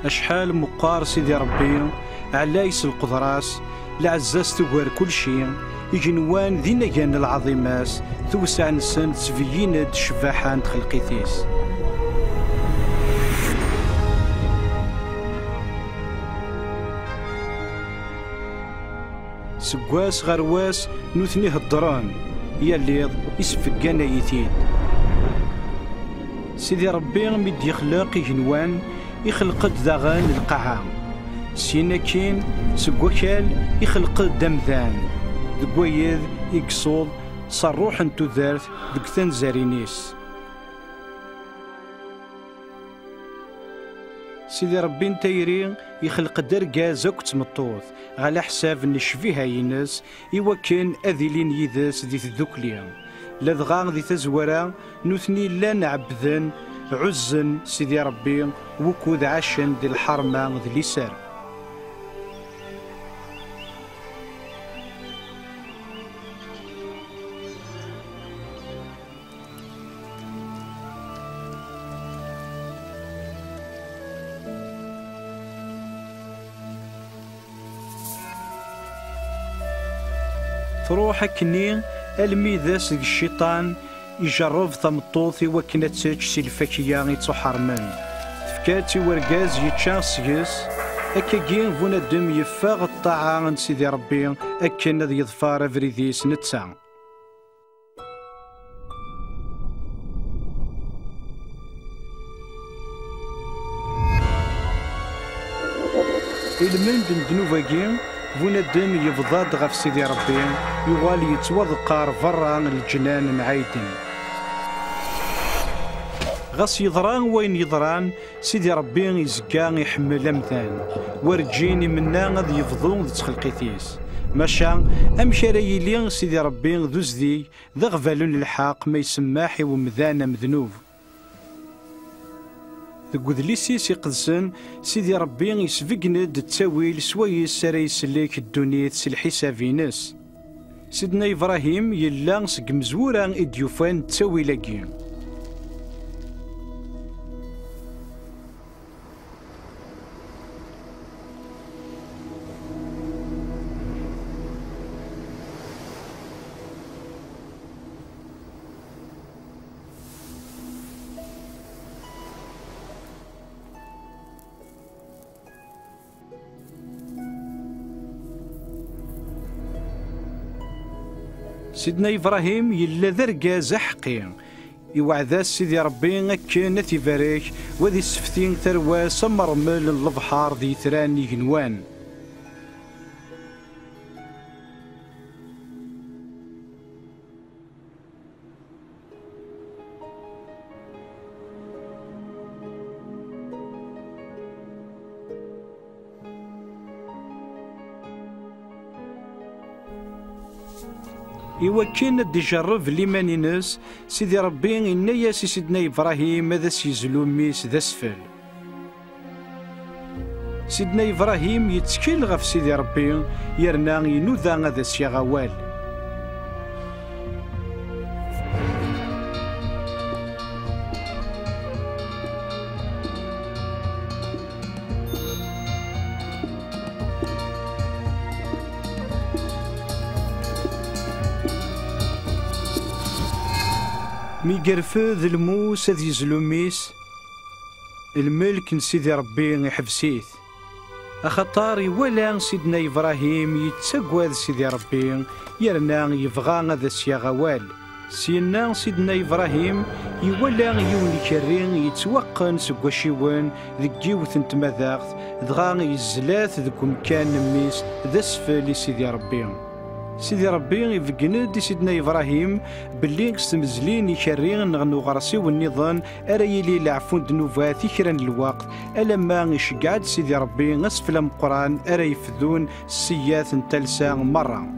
أشحال مقار سيدي ربي علايس القدراس العزاز تقوار كل شيء يجنوان ذي نجان العظيماس توسع نسن تسفيين شفاحان خلقيتيس. سقواس غرواس نوثني هدران ياليض يسفقان يتيد. سيدي ربي مد يخلق يجنوان يخلق داغان القاعة سينا كين سقوكال يخلق دمذان دقويذ يقصود صروح انتو ذارث دقثان زارينيس. سيدي ربي نتايري يخلق درقا زوك تمطوث على حساب نشفيها ينس يوكن أذيلين يذس ذي الذكلية لذغا ذي تزورا نثني لا نعبذن عزن سيدي ربي وكود عشن ذي الحرمة ذي اليسار. تروح كني الميذاس ديك الشيطان يجرب ثمطوثي وكنا تساج سيلفاكيا يتحرمن تفكاتي ورقاز يتشاس يس أكاكين فونا دم يفاغ الطاعة عند سيدي ربي أكن ذي يظفار فريديس نتسع. المن دندنوفاكين فونا الدم يفضاد غف سيدي ربي يغالي يتوضقار فرا الجنان معايدن غاس يضران وين يضران سيدي ربي يزكا يحمل أمثان ورجيني منا غاد يفضون ذي تخلقيتيس ماشا أمشاري لي سيدي ربي ذو زدي ذا غفالون الحاق ما يسماحي ومذانا مذنوب ذو ذليسيس يقدسن سيدي ربي يسفقند التاويل سويس سرا يسليك الدنيا سي الحسابينس. سيدنا إبراهيم يلا سق مزورا إديوفان التاويلاكي سيدنا إبراهيم يلا ذرقا زحقي يوعد سيدي ربي أكن تيفاريك وذي السفتين ثروة سمر مل البحار ذي ثراني جنوان. يوكين ديجرب ليمانينس سيدي ربي إن ياسي سيدنا إبراهيم ماذا سيزلو ميس ذا سفل. سيدنا إبراهيم يتكل غف سيدي ربي يرنا ينوذا غذا سيغوال. مي قرفذ الموس هذ يزلوميس الملك نسيدي ربي يحبسيث أخطاري ولا سيدنا إبراهيم يتسقوذ سيدي ربي يرنا يبغى هذا السياغوال سينا سيدنا إبراهيم يولى يوني كرين يتوقن سقوشيوان ذي جيوث نتماذاغث دغا يزلاث ذكو مكان ميس ذا سفل سيدي ربي. سيدي ربي يفقند سيدنا إبراهيم باللي ستمزلين يكرين نغنو غرسي والنظام أريلي لعفون دنوفات يكرن الوقت ألما يشقعد سيدي ربي أسفل مقران أري يفذون السياث تلسا مرة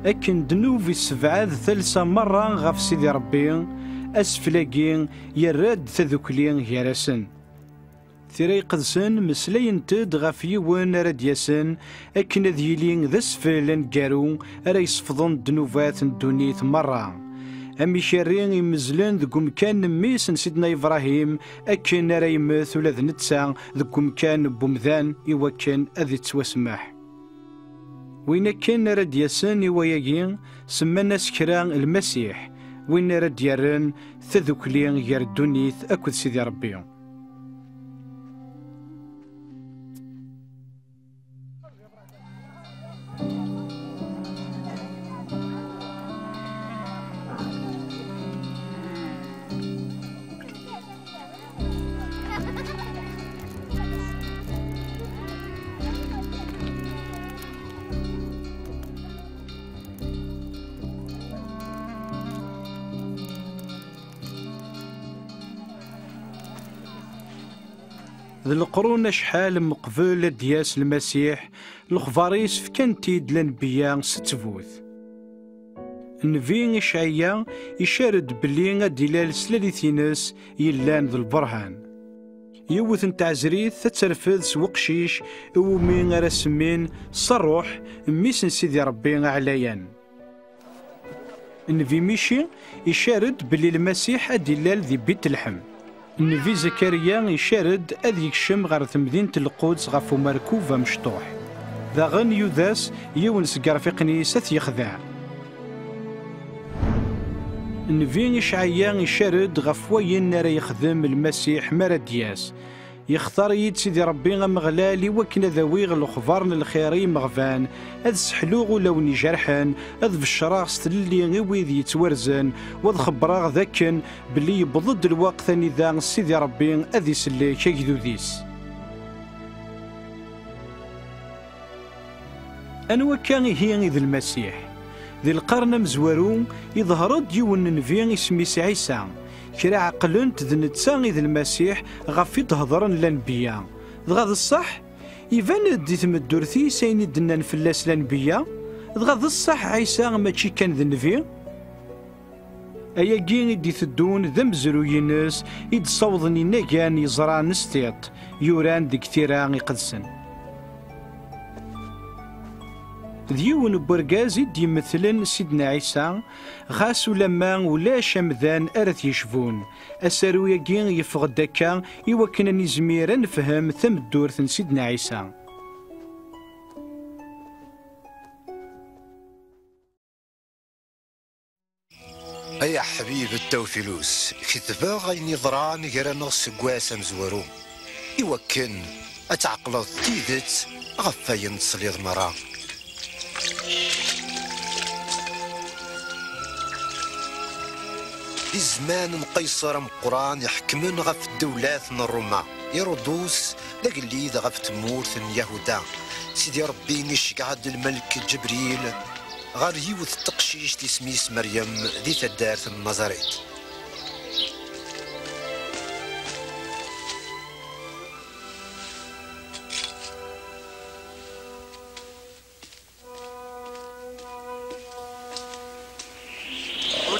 أكن دنوفي السبعاد ثلثة مرة غف سيدي ربي أسفلاقين يراد تذكلين يارسن ثري قدسن مسلين تد غف يوان راد ياسن أكن ذيلين ذا سفل نقارو أرا يصفضن دنوفات الدنيت مرة أميشارين يمزلن ذك مكان ميس سيدنا إبراهيم أكن راه يمث ولا ذ نتسا ذك مكان بومذان إوكن أذي تسوسماح. وين كان راد ياسن إواياكين سمانا سكرا المسيح وين راد يرن تذكلين غير الدنيث أكد سيدي ربي. ذي القرون شحال مقبل دياس المسيح الخفاريس فكانتيد الانبياء ستفوث. النبي إشعيا يشارد بلي دلال سلاليثينس يلان ذو البرهان. يوث نتعزريث تترفذ سوقشيش ومين رسمين صروح ميسن سيدي ربي عليان. النبي ميشي يشارد بلي المسيح دلال ذي بيت اللحم. النبي زكريا يشارد أذ يكشم غير مدينة القدس غفو مركوفة مشطوح. ذا غن يوداس يونس قرفيقني ست يخدع. النبي إشعيا يشارد غفوين نار يخدم المسيح مردياس. يختار يد سيدي ربي مغلالي وكنا ذويغ الخبار الخيري مغفان اذ سحلوغ لوني جرحان اذ بالشراغ ستلي غيويذ يتورزن واذ خبراغ ذاكن بلي يبضد الوقت ثاني ذا سيدي ربي اذ يسلي كيدو ذيس. انوا كان هي ذي المسيح ذي القرن مزورو يظهر ديون نبي اسميس عيسى كرا عقلنت ذ نتساغي ذي المسيح غفي تهضرن الانبياء. ضغاض الصح يبان دي تمدورثي سيني دنان فلاس الانبياء. ضغاض الصح عيسى ماشي كان ذي النبي. ايا كين دي تدون ذم زروينس يد صوضني ناكان يزران نستيط يوران ديك تيران يقدسن. ديون برقازي دي مثلا سيدنا عيسى غاس ولما ولا شمذان أرث يشفون أسارويا كين يفقد دكا يوكنا نزميرا نفهم ثم الدورث سيدنا عيسى. يا حبيب التوفيلوس كتبا غيني ضران غير نص قواسا مزورو يوكن أتعقلض تيدت غفاين تصليض مرا. في زمان قيصر مقران يحكمن غف الدولات الروما يردوس لقليد غف تمورث يهودا سيدي ربي نشقعد الملك جبريل غار يوث التقشيش تسميس مريم ذي تدارت النظريت.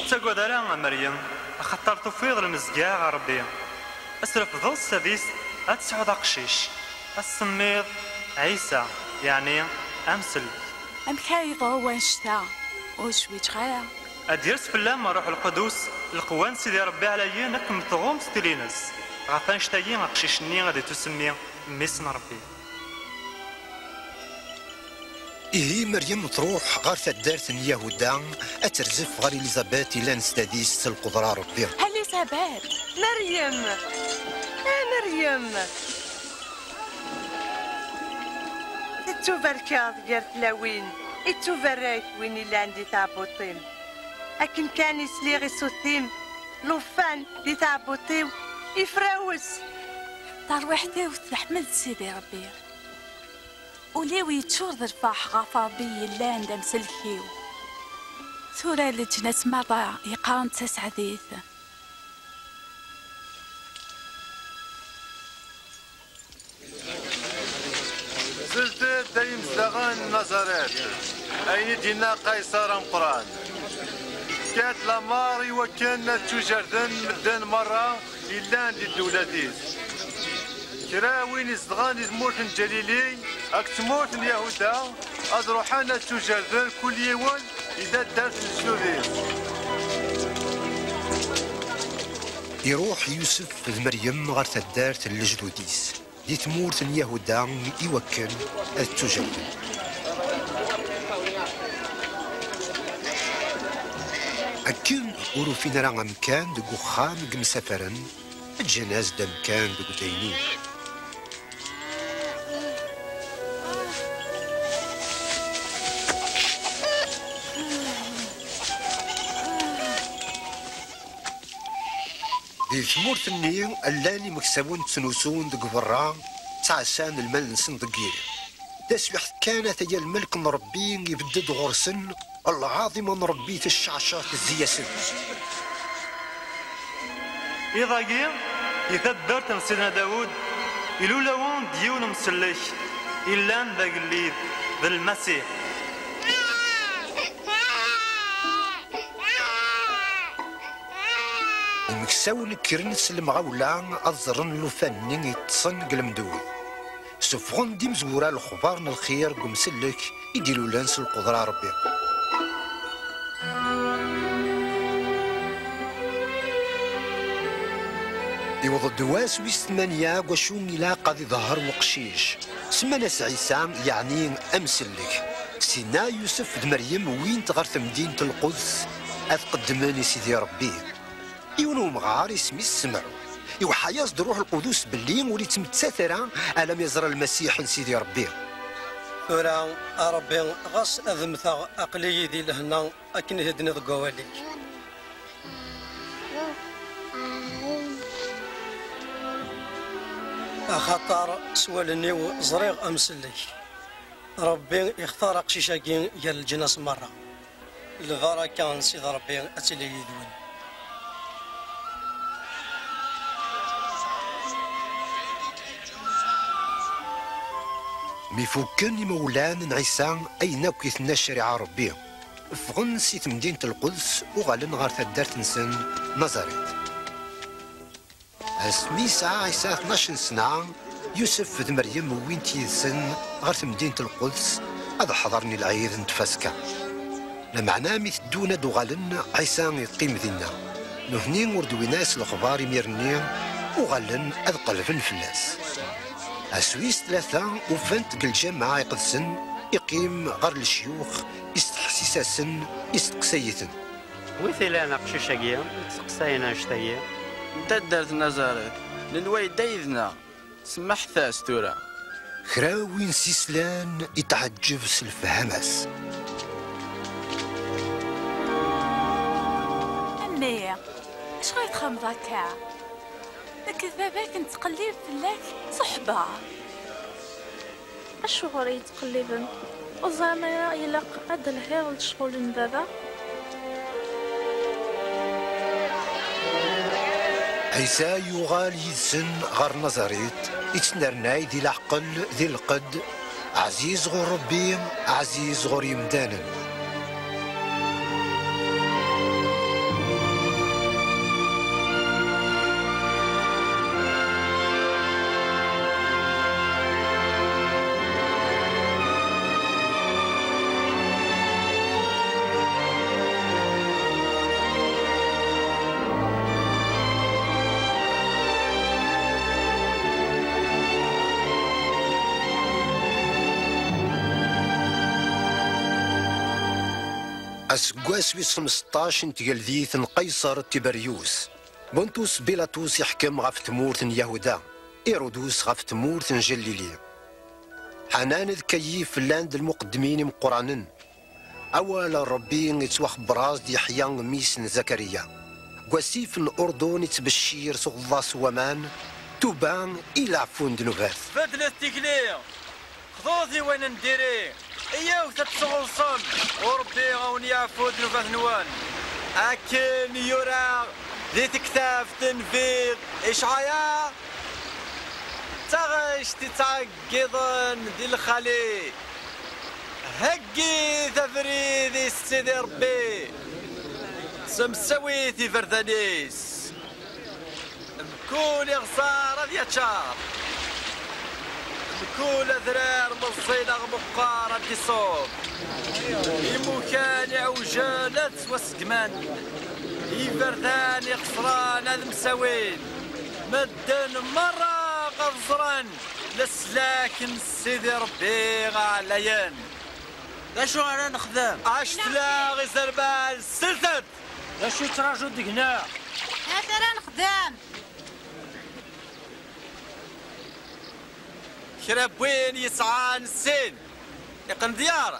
تقعد على مريم خطر تفيض المزقاع ربي اسرف ذو السادس اتسعود قشيش السميض عيسى يعني امسل امكايض وانشتا وشوي تغير اديرس في اللام روح القدوس القوان سيدي ربي عليا نكم تغوم ستيلينس غافان شتايين قشيشني غادي تسمي ميسن ربي. إيه مريم تروح غار تدارت يهودا أترزف غار إليزابيث إلى نستديس القدرة ربي. إليزابيث مريم مريم تتوفركاض غير تلاوين اتوفراك وين اللي عندي تعبوطيم أكن كان يسليغي صوتيم لوفان اللي تعبوطيو يفراوس تروحتي وتحمد سيدي ربي وليوي تشور ذرفاح غافا بي اللان دم سلكيو ثورة لجنس مرة يقام تسعة ذيث. زلت دايم زغان النظرات أين دينا قيصر مقران كانت لاماري وكان تجردن مدن مرة إلا عند الدولتيس كرا وين يزدغان يزمورت الجليلي أك تمورت اليهودا أضروحانا تجردن كل يوم إذا دارت الجدوديس. يروح يوسف مريم غير تدارت لجدوديس دي تمورت يهودا يوكل التجلد. أكن ورو فين راه مكان دق وخام دق مسافرا الجناز دا مكان دق داينين. دي ثمورت النيل اللاني مكسبون تنوسون دق برا تعسان المال نسن دقير تسبح كانت هي الملك مربي يبدد غرسن العظيم مربي الشعشات الزياسن. إذا قيم يثدرت سيدنا داود إلولا وان ديون مسلك إلا ذاك الليل ذا المسيح. المكساون كرنس المغاولة أظرن لوفانين يتصن قلمدوي سفغن دي مزورة الخبار الخير قمسلك يديروا لانس القدرة ربي. يوض الدواس ويس ثمانية وشون إلا قاضي ظهر وقشيش سماناس عيسى يعني أمسلك سينا يوسف د مريم وين تغرت مدينة القدس أتقدماني سيدي ربي يونو مغار يسمي السمع يوحياس دروح القدوس بالليل ولي تمتساثرة ألم يزرى المسيح سيدي ربي. ورا ربي غاس أذمثا أقلي ذي لهنا أكن هدني ضقوالي أخطر سوالني وزريغ أمسلي ربي يختار قشيشاكين ديال الجناس مرة البركة سيدي ربي أتلي يدون. ميفوكن مولان عيسى أين كيثنا الشريعة ربي فغن سيت مدينة القدس وغالن غار تدارت نسن نزاريت. اسمي ساعة عيسى 12 سنة يوسف د مريم وين تيسن غار مدينة القدس هذا حضرني العيد نتفاسكا لمعنى ميت دونا دو غالن عيسى يقيم ذينا نهنين وردويناس الأخبار يميرني وغالن أذ قلبن فلاس. السويس 3 وفنت الجامعة يقدسن يقيم غير الشيوخ يستحسساسن يستقسيتن. ويثيلا ناقشي شاقيا يتسقساينا شتايا دارت نزارت لنواي دايذنا سمح ثاس تورا خراوين سيسلان يتعجب سلف همس. أمي اش غيتخمض هكا الكذابة كنت تقلب فلاك صحبة أشو غير يتقلبن وزعما يلاق هاد الهير الشغل بابا. عيسى يغال يدسن غير نظريت يتنرناي ذي العقل ذي القد عزيز غور ربي عزيز غور يمدانن. أسقاس ويس 15 تقلديث قيصر تيبريوس بونتوس بيلاطوس يحكم غف تمورت يهودا إيرودوس غف تمورت جليلي حنان كيف لاند المقدمين مقرانن أول ربي يتوخ براز دي حيان ميسن زكريا وسيف الأردن يتبشير سغضاس ومان توبان إلى عفون دنوبات بدلت تقلية خذوذي وين نديري إياو تتشغلصن وربي غاون يعفو دنوبات نوان أكن يورا ذي تكتاف تنفيق إشعايا تغش تتعقضن دي الخلي هقي ثفريذي السيدي ربي سمسويتي فردانيس بكل غصارة ديال شهر بكل ذرار مصيلة مقارة ديصوب يمكان عوجالات وسقمان يفردان يخسران هذا مساوين مدن مرة غزران لسلاكن سيدي ربي غاليان اشو انا نخدم عشت لا غي زربال سلسد اشو تراجو دقنا هذا راه نخدم شرب وين يسعان السين يقن ديار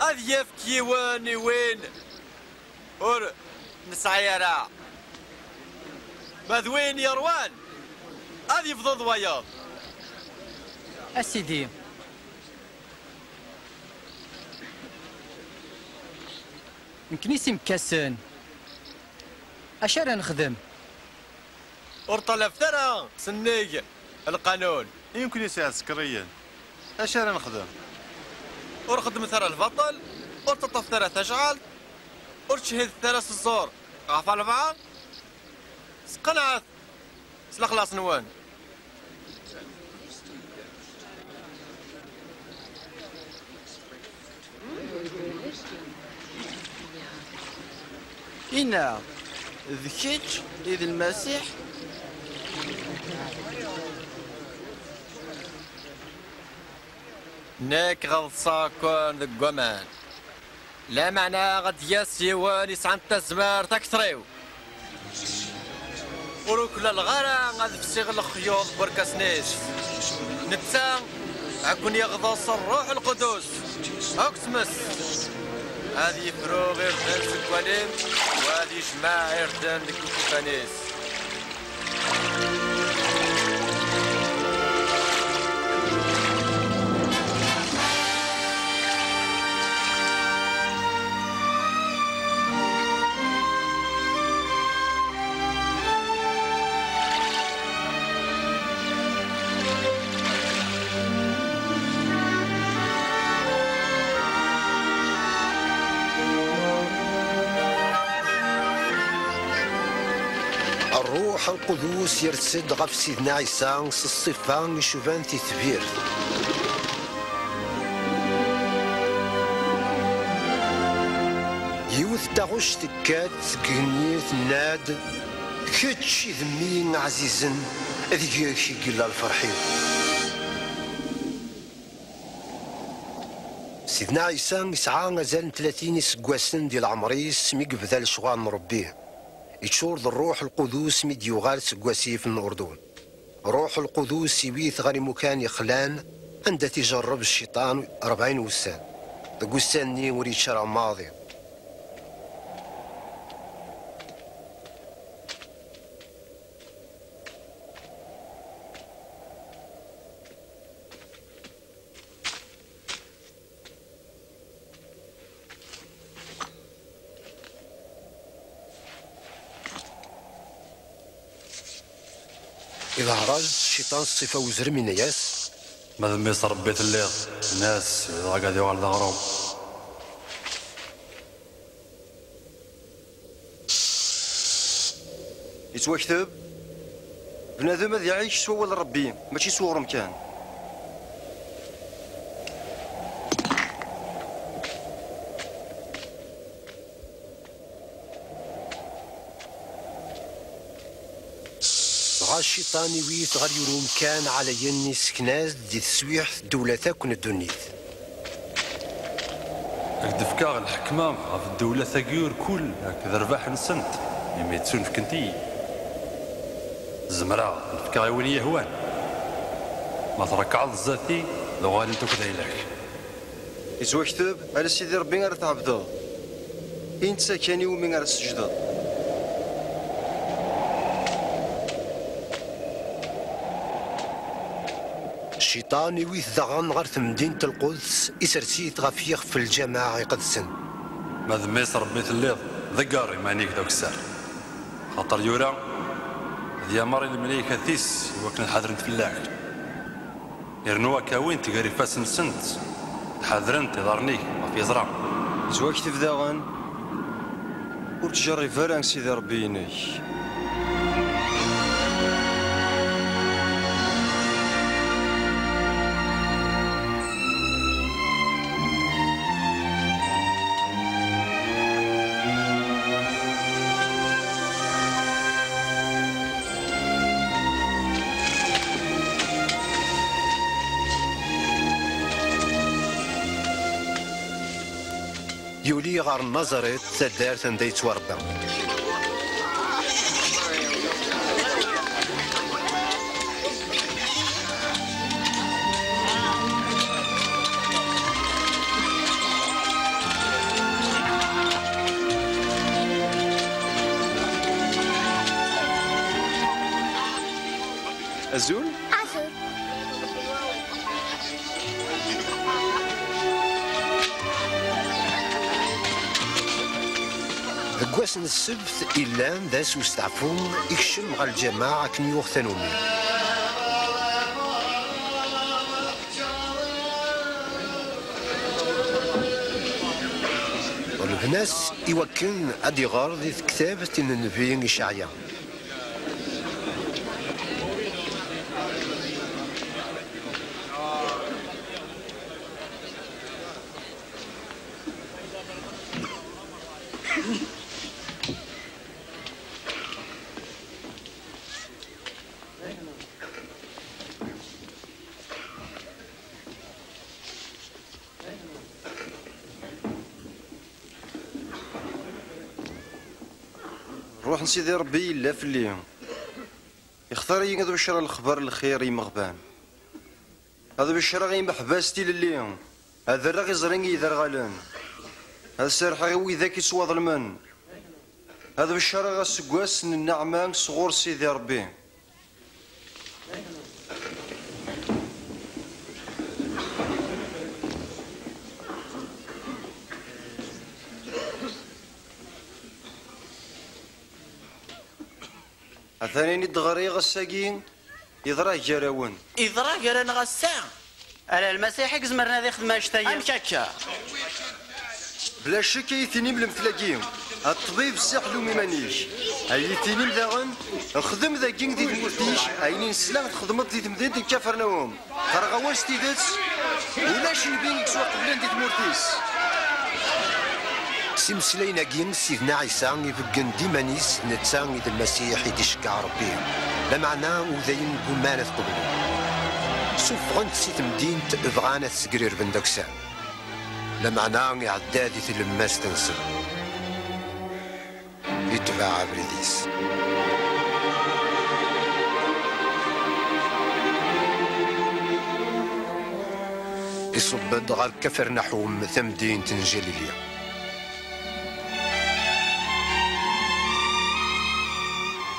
هذا يفكي وين اور نسعيرا ماذوين يروان هذا يفضل ضوياض اسيدي مكنيسي مكاسن اش راه نخدم ورطلف ترى سنيق القانون يمكن يساعد سكريا اش انا نخدم ورخدم ثرى البطل ورتطف ثرى تشعل ورتشهد ثرى الزور غافا البعض سقنعت سلا خلاص نوان إنا ذكيتش إذ المسيح ناك غلصاكون ذك قمان لا معنى غد ياسيوان يسعن تزمار تكتريو وروكل الغرا غاد بسيغ الخيوط بركاسنيس نتسان عكون يغضص الروح القدس اكسمس هذه فروغ يردن سكوانين وهذه جماع يردن ديك الكفانيس الروح القدوس يرسد غف سيدنا عيسى الصفة يشوفان تثبير يوث تغش تكات قنيت ناد كتش ذمين عزيزا ذيك يقل الفرحين سيدنا عيسى يسعى مازال 30 سكواسن ديال عمريس مي قبدا الشغال نربيه يتشور الروح القدوس ميد يغال سكواسي في الأردن روح القدوس يبيث غير مكان يخلان عند تجرب الشيطان 40 وسان ذاك وساني وريد شرع ماضي إذا هرج الشيطان الصفة وزر من ياس ماذا ميس ربيت الليل الناس إذا قاعد يوغل ظهرهم يتوكتب بنادم هذا يعيش سوا لربي ماشي سوا رمكان الشيطان يويت غير يروم كان على يني سكناز دي تسويح الدولة تاكن الدنيت الدفكاغ الحكمة في الدولة ثاقيور كل هكذا رباح نسنت يمي تسون في كنتي زمرا الفكاغ يولي يهوان ما تركع الزاتي لو غالي انتو كذا إليك يتوكتب على سيدي ربي غير تعبدو إنت ساكاني ومين غير السجدة الشيطان يويث ذغان غير مدينة القدس يسرسيت غفيخ في الجماعة يقدسن ماذا ميس ربيت الليل ذقاري مانيك ذوك السار خاطر يورا ذي ماري المليكة ثيس يوكل حاضرنت في اللاعب يرنوا كاوين تقاري فاسن سنت حاضرنت يضرنيك ما في زرع زواكتف ذاغن وتجري فران سيدي ربي ينيك يولي غار النظريت تدارت anda يتوربى. أزول؟ أزول. قواس السبت إلا داس وستعفون يكشم غا الجماعة كنيوغ ثانومي. والبناس يوكن أدي غار ذي كتابة النبي إشعيا. روح نسيدي ربي إلا في اللي يختار ينقذ بشرى الخبر الخير يمغبان هذا بشرى غي محباستي للي هذا راغي زريني يدار غالان هذا سرحي وإذا كيسوا ظلمان هذا بشرى غا سقواس النعمان صغور سيدي ربي أثاني دغري غساقين يضراه جراون يضراه جران غسا على المسيح زمرنا ذي خدمة شتايا أمشاكا بلا شك يثني بالمثلاقين الطبيب الساحل وميمانيش يثني داغن نخدم ذا كين دي تمورتيش عيني نسلا تخدمت دي تمديد كافرناهم خرغواش تيدات ولاش نبين يكسوا قبلان دي تمورتيس سمسلينا كين سيدنا عيسى يفقن ديمانيس نتسان إذا المسيح يدشكع ربي لا معناه وذين بمانة قبله سوف سيت مدينة بغانا تسقرير بندوكسان لا معناه يعدادي تلماس تنسى يتباع بريديس يصب غير كفر نحوم ثمدين تنجليليا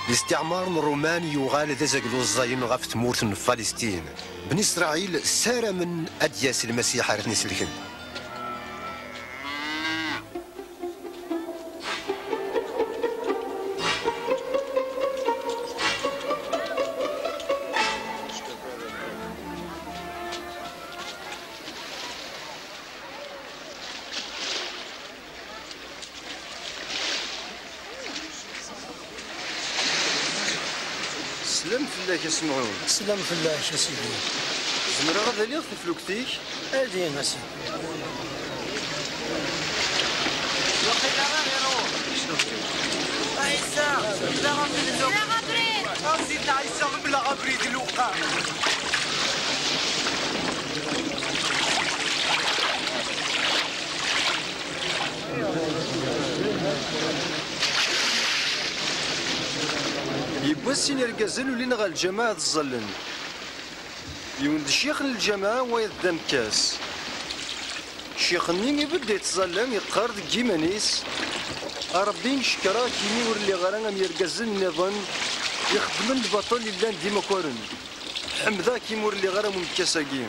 الاستعمار الروماني يغال ذزق الزاين غف تمورت فلسطين بني إسرائيل سار من أدياس المسيح رثني سلكن سلام فلاك اسمعون سلام فلاك يا سيدي زمرا غادا لي في فلوكتيك ادين يا سيدي وقيلا غيرو عيسى لا غبريد لا غبريد سيدنا عيسى بلا غبريد الوقع يبوا السين الركازل ولينا غا الجماعة الظلن يوند الشيخ الجماعة ويدام كاس الشيخ نيني يبدا يتظلم يقارد كيمانيس ربي نشكرا كيمي ورلي غرانا يركازل النظام يخدم البطل اللي ديما كورن حمدا كيمي ورلي غرا مكاساكي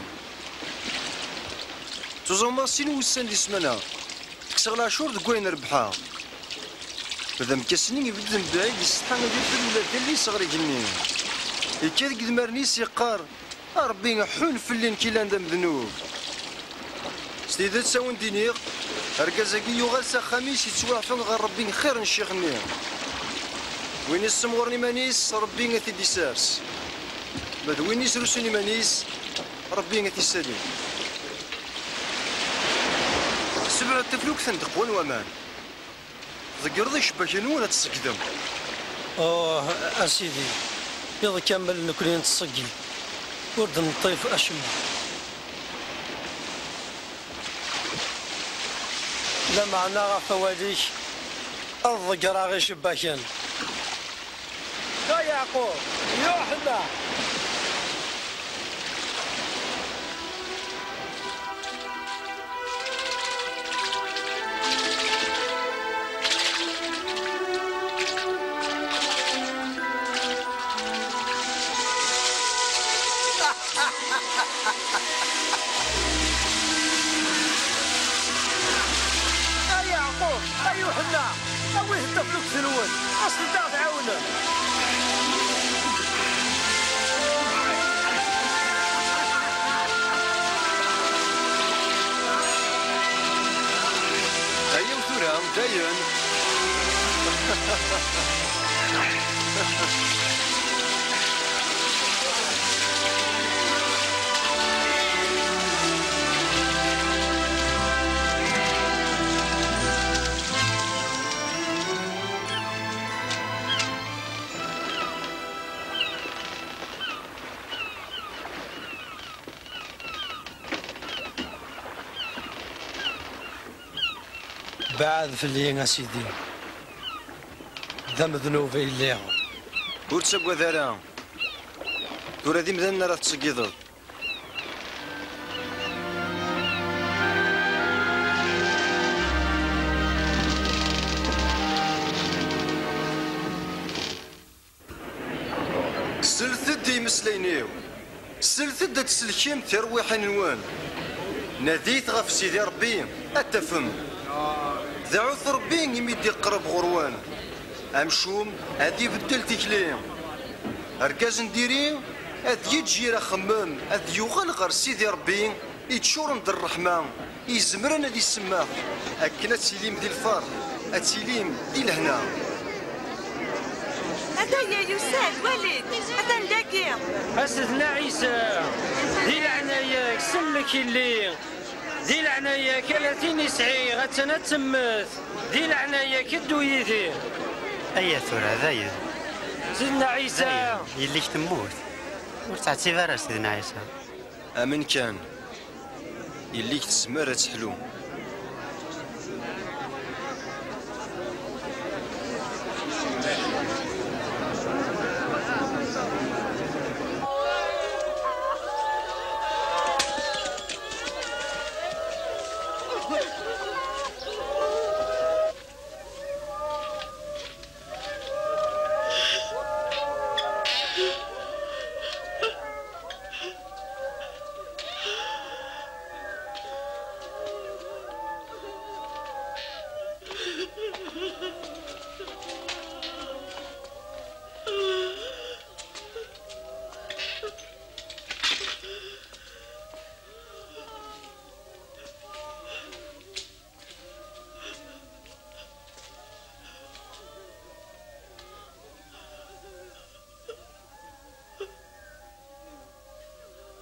تزوما سين وسان دي سمانا تكسر العشور دكوين ربحها هذا مكاسني يبدا من بعيد يستحق يبدا اللي صغري جنين يكاد قد مرنيس يقار ربي حول في اللي كيلان دم ذنوب ستيدا تساون دينيغ ركازاكي يغالسا خميس يتوافق غير ربي خير الشيخ نير وين السمغورني مانيس ربي غاتي ديسارس بعد وين يسرسوني مانيس ربي غاتي سالي سبع التفلوك ثندق وامان ذكرت شباكين ولا تسقدم اسيدي يلا كمل نكون نتسقي ورد نطيف اشم لا معنى غف واليك الضقرا غير شباكين. يا يعقوب يوحنا يوحنا اوي هدف لك ثلون اصل دا تعاونه هيا وثورة داين بعد في اللي سيدي ذم ذنوبي اللي ور تسقوا ذرا ور هذه مدن راه تسقيض سلثد يمسلينيو سلثد تسلكيم ترويح نوان ناديت غف سيدي ربي اتفهم ذعوث ربي يميدي قرب غروان امشوم هادي بدل تكليم اركاز نديري هاد يجي راه خمام هاد يوغل غير سيدي ربي يتشور ند الرحمه يزمرنا دي السماء اكنا تسيليم دي الفار اتسيليم دي الهنا هذا يا يوسف وليد هذا نداكي اسدنا عيسى دي العناية سلك اللي دي العناية كالتين يسعي غتنا تمت دي العناية كدو يدي ايا ثورة ذايد سيدنا عيسى يليك تموت ورتعتي فارا سيدنا عيسى امن كان يليك تسمر تحلو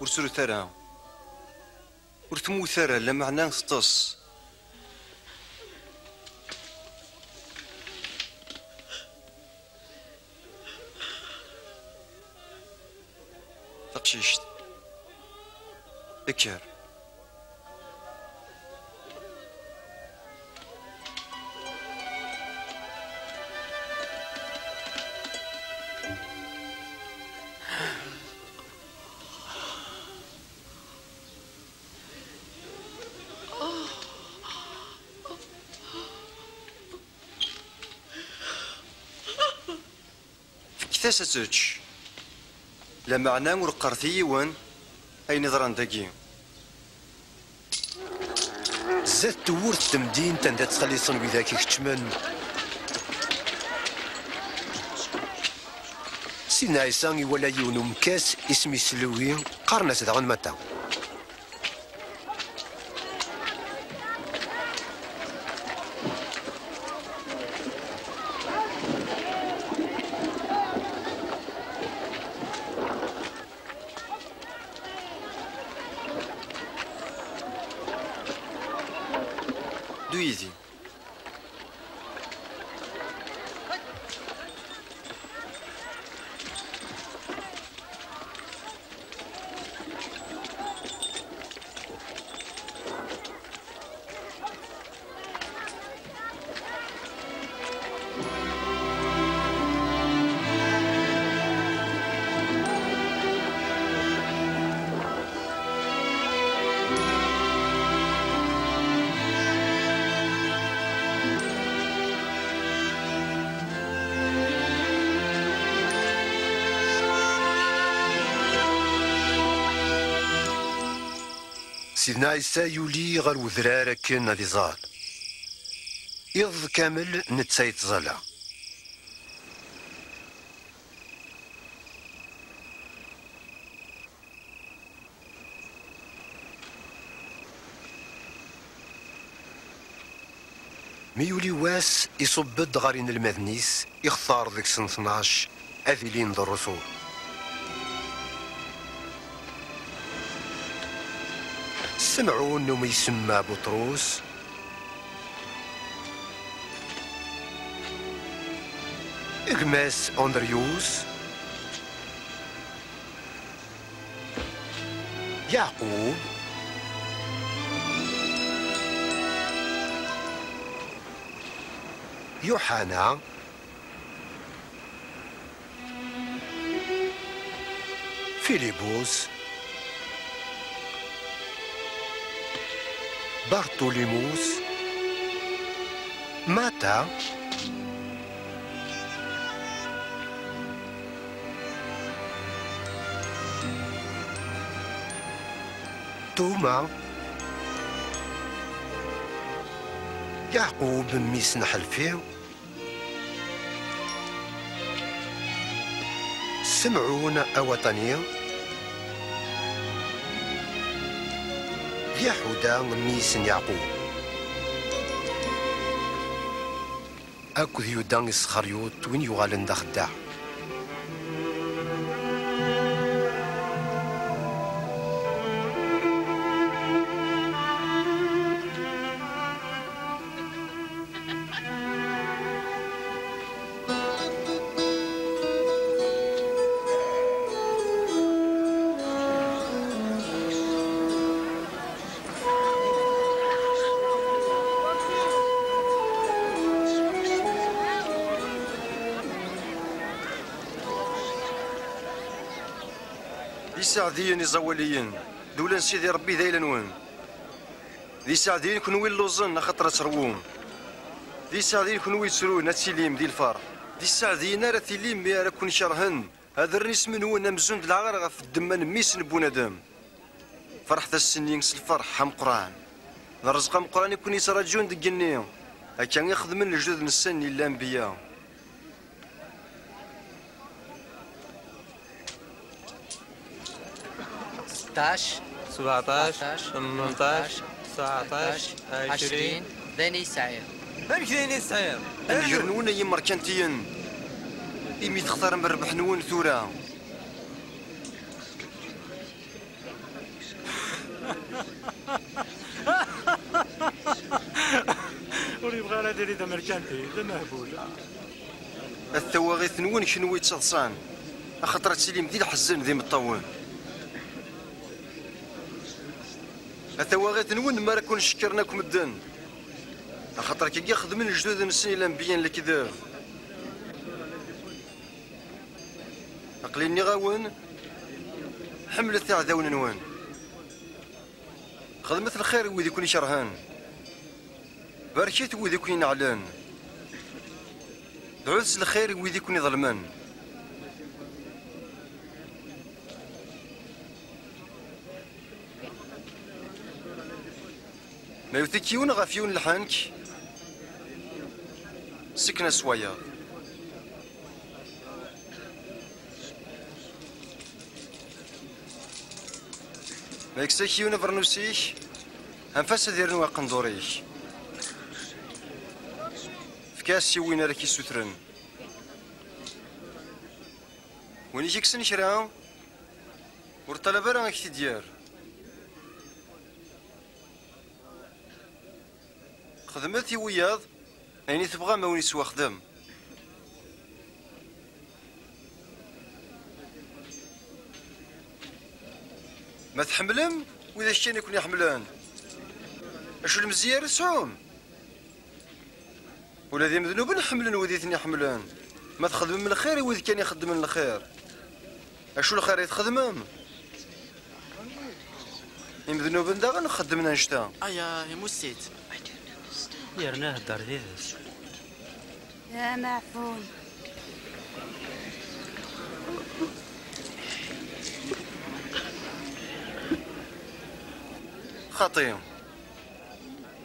ورسلو ثرى ورتمو ثرى لا معناه سطس تقشيشت اكر كثاسة لا معنى ورقرثي وان اي نظران داكي زاد تور التمدين تندا تخلي صنبي ذاك يكتمن سيدنا عيسى يولى يون مكاس اسمي سلوي قارنة داغن متى دويدي سيدنا عيسى يولي غير وذرار كان هذي زار يض كامل نتا يتزالى ميولي واس يصبد غارين المذنيس يختار ذيك سنة 12 أذيلين ذو الرسول سمعوا انه يسمى بطروس اغماس اندريوس يعقوب يوحنا فيليبوس بارتوليموس ماتا توما يعقوب ميس نحلفيو سمعون أوطانية يهودا ميس يعقوب أكو يودا إسخريوط وين يغالن دا خداع سعديين زواليين دولا سيدي ربي ذا نوان ذي سعديين كنوي اللوزن خاطر تروون ذي سعديين كنوي تسرون هاتسيليم دي الفرح ذي سعديين راه تيليم راه كون شرهن هذا الريس من هو نمزون د العغر في الدمان ميس بونادم فرح ذا السنين الفرح حم قران الرزق ام قران يكون يسرجون دقني هكا يخدم الجدد نسني الانبياء 16 17 18 19 20 داني سعير امك داني سعير الجرنون يا مركنتيين إمي تختار من ربح نون ثورة وريبغى انا ديري دا مركنتي دا مهبول الثواغيث نون شنو يتصلصان خاطر تسليم ذي الحزن ذي مطون الثواغيث نون ما راكون شكرناكم الدن خاطر كي يخدم الجدود نسني الانبياء الكذاب عقليني غاون حملت عذاون نوان خدمة الخير ويدي يكون شرهان باركيت ويدي يكون نعلان دعوت الخير ويدي يكون ظلمان ما يوثكيون غافيون لحانك سكنة سوايا ما يكساكيون فرنوسيش انفاس ديرنوا قندوريش فكاسي وين راكي سوترن وين يجيك سن شراو ورطلبا راك تدير خدمتي وياض يعني تبغى ما وين سوا خدم ما تحملم واذا الشان يكون يحملان اشو المزيار سعوم ولا ذي مذنوب نحملن وذي ثني حملن. ما تخدم من الخير وذي كان يخدم من الخير. اشو الخير يتخدمهم؟ مذنوب دا نخدمنا نشتا. ايا موسيت. يرنا هدر ذيذس. يا معفون. خطيم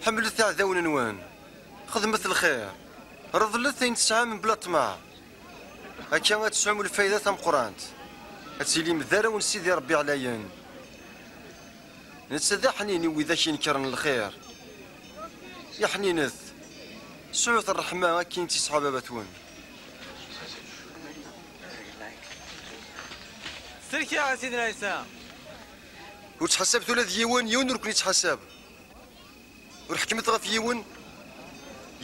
حملت عذاون نوان خدمت الخير رضلت تسعى من بلا طمع هكا تسعم الفايدة تم قرانت هتسيلي مذارة ونسيدي ربي عليا نتسدى حنيني وإذا كينكرن الخير يا حنينث سعوت الرحمة كين تسعى بابتون سلك يا سيدنا عيسى وتحسبت ولا ديوان يون ركني تحسب ورحكمت غف يون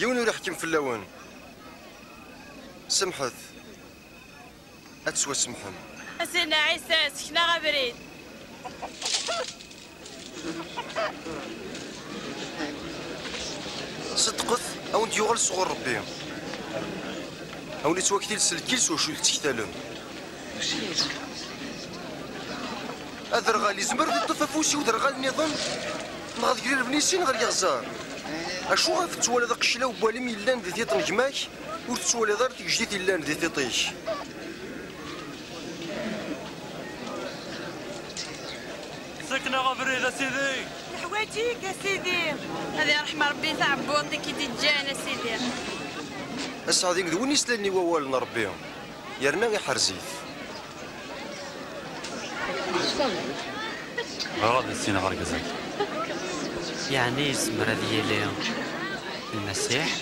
ولا يحكم في اللون سمحت اتسوى سمحن سيدنا عيسى سكنا غبريد صدقت او انت يغل صغر ربي او نتوكتي لسلكيل سو شو تكتالم أدرغال يزمر ذي الطفافوسي ودرغال النظام نغاد قرير بنيسين غير يغزار أشو غاف تتوالى ذاك الشلا وبالي ميلان ذي تيط نجماك وتتوالى دار تيجديت يلان ذي تيطيش سكنا غفريد سيدي حوايجيك يا سيدي هذه رحمة ربي تاع بوطي كي تجانا سيدي أسعدين ذوين يسلني ووالنا ربيهم يرنا غي حرزيت غادي السينا غير كذاك يعني يسمر هذه المسيح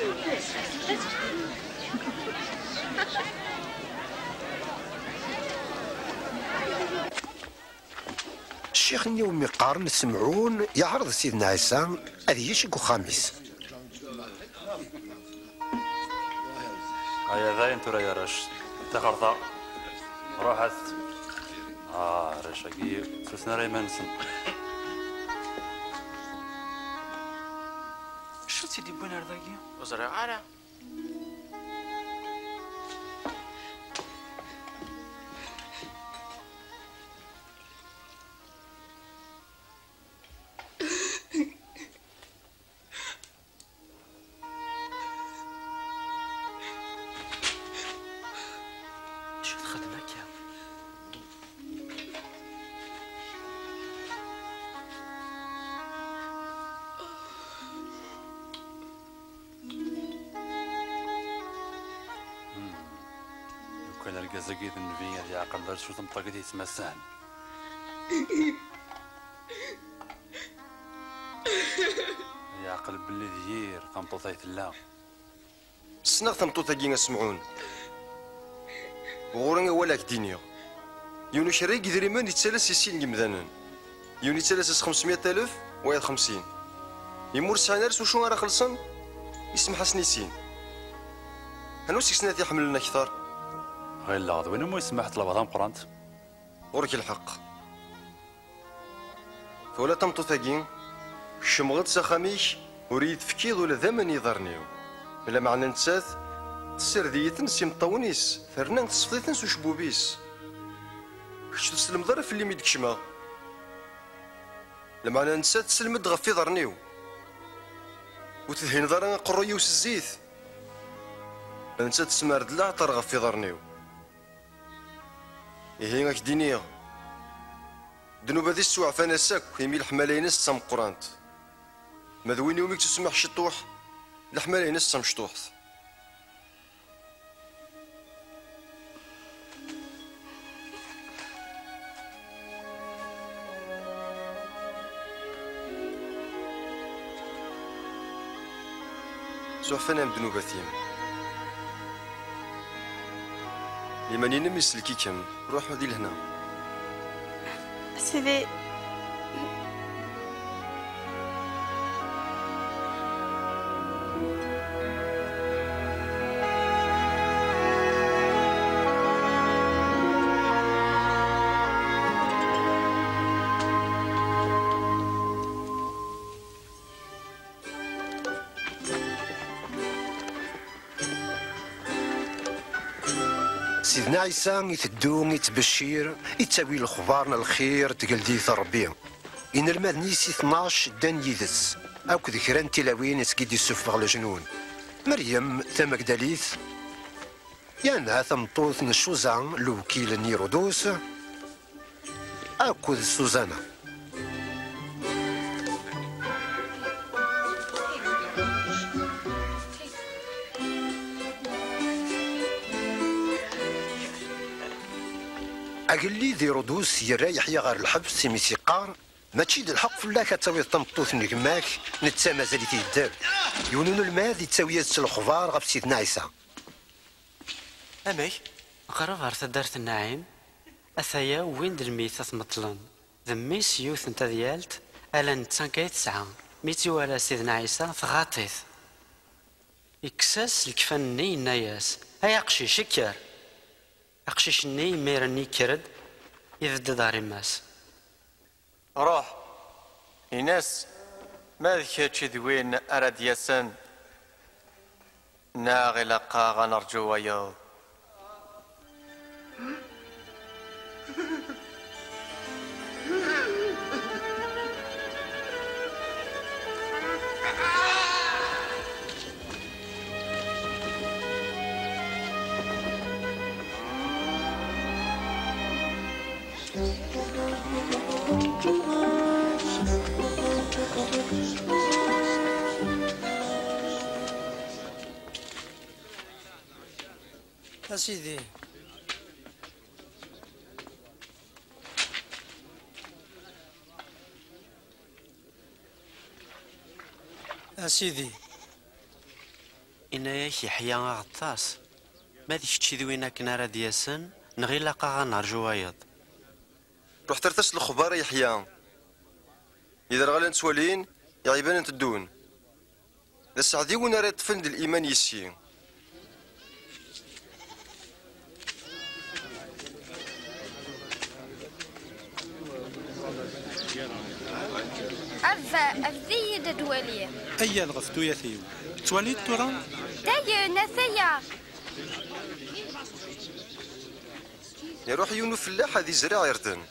الشيخ اليوم يقارن سمعون يعرض سيدنا عيسى هذه يشكو خامس هيا ذا انتو يا رش تخرطا راحت رشاقي سلسنا ريمانسن شو تيدي بوين هرداكي؟ وزرع على شو تخدمك يا كان الكازاكيت النبي هذه عقل دار شو تمطاقي يتمسان يعقل باللي دير قمطوطيت الله سنغ تمطوطا كينا سمعون وغورنا ولاك دينيا يونو شريك دريمان يتسالس يسين يمذانن يونو يتسالس 500,000 ويا 50 يمور سانرس وشو راه خلصن يسمح سنيسين هنو سيسنات يحمل لنا كثار غير لا وين مو يسمح طلب هذا قرانت غورك الحق فولا تمطوطا كين شمغت سخاميش وريد فكيض ولا ذمن يضرنيو بلا معنى نتسات تسرديتن سيمطاونيس ثرنا تصفيتن سو شبوبيس كش تسلم ظرف اللي ميدك شما لما انا نسات تسلمد غفي ضرنيو وتدهين ضرنا قرويو الزيت نسات تسمارد لا عطر غفي ضرنيو إيه هيك دينيا ذنوب هذه السوع فانا ساك يميل حمالين سام قرانت مذوين يومك تسمح شطوح الحمالين سام شطوح سوحفنا بذنوب ثيم لمن ينم يسلكي كم روحوا دي لهنا سيدي سيدنا عيسى يتدو يتبشر يتساوي الخبار الخير تقلديث ربي إن المدنيس 12 دان يدس أو كذكران تلاوين يسكيد يسفغ الجنون مريم تمكداليث يانا ثمطوث نشوزان الوكيل نيرودوس أكو سوزانا. أقل لي ذي ردوس يرايح يغار الحبس ميسيقار ماشي د الحق فلا كتساوي طمطوث نجماك نتا مازال تيدار يونون الماء يتساوي الخبار غف سيدنا عيسى. أمي قرب غير تدارت النعيم أثايا وين الميت مطلن ذميس يوث نتا ديالت ألا نتا كيتسعى ميتي ولا سيدنا عيسى ثغاطيث إكساس الكفاني الناياس هيا قشيش شكر أقشيشني ميرني كرد يفد داري ماس روح إناس ما ذكرتش ذوين أراد ياسن ناغي لقا غنرجو وياض أسيدي أسيدي إنا ياك يحيى غطاس ما ديك تشي ذوينا كنا راه دياسن نغي لاقا غنرجو وايض روح ترتس الخبار يحيى إذا راه نتوالين يعيبان تدون السعدي وين راه تفند الإيمان يسي أفذي ددولية أيا الغفتو يا ثيو تواليت تورا تايا نثيا يروح يونو فلاح هذي زرع يردن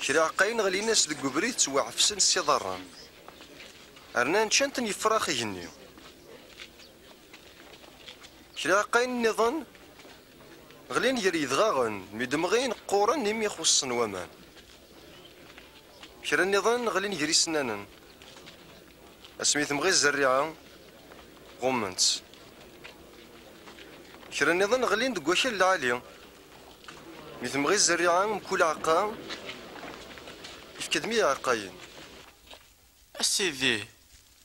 كرا عقاين غلي ناس دق بريد سوا عفسن سي ضران أرنان شانتن يفراخ يهنيو كرا عقاين نظن غلين يريد غاغن مدمغين قورن نيم يخصن ومان كرا النظام غلين يجري سنانا اسميت مغي الزريعة غومنت كرا النظام غلين دقوشا العالية ميت مغي الزريعة مكول عقا يفكدمي عقاين أسيدي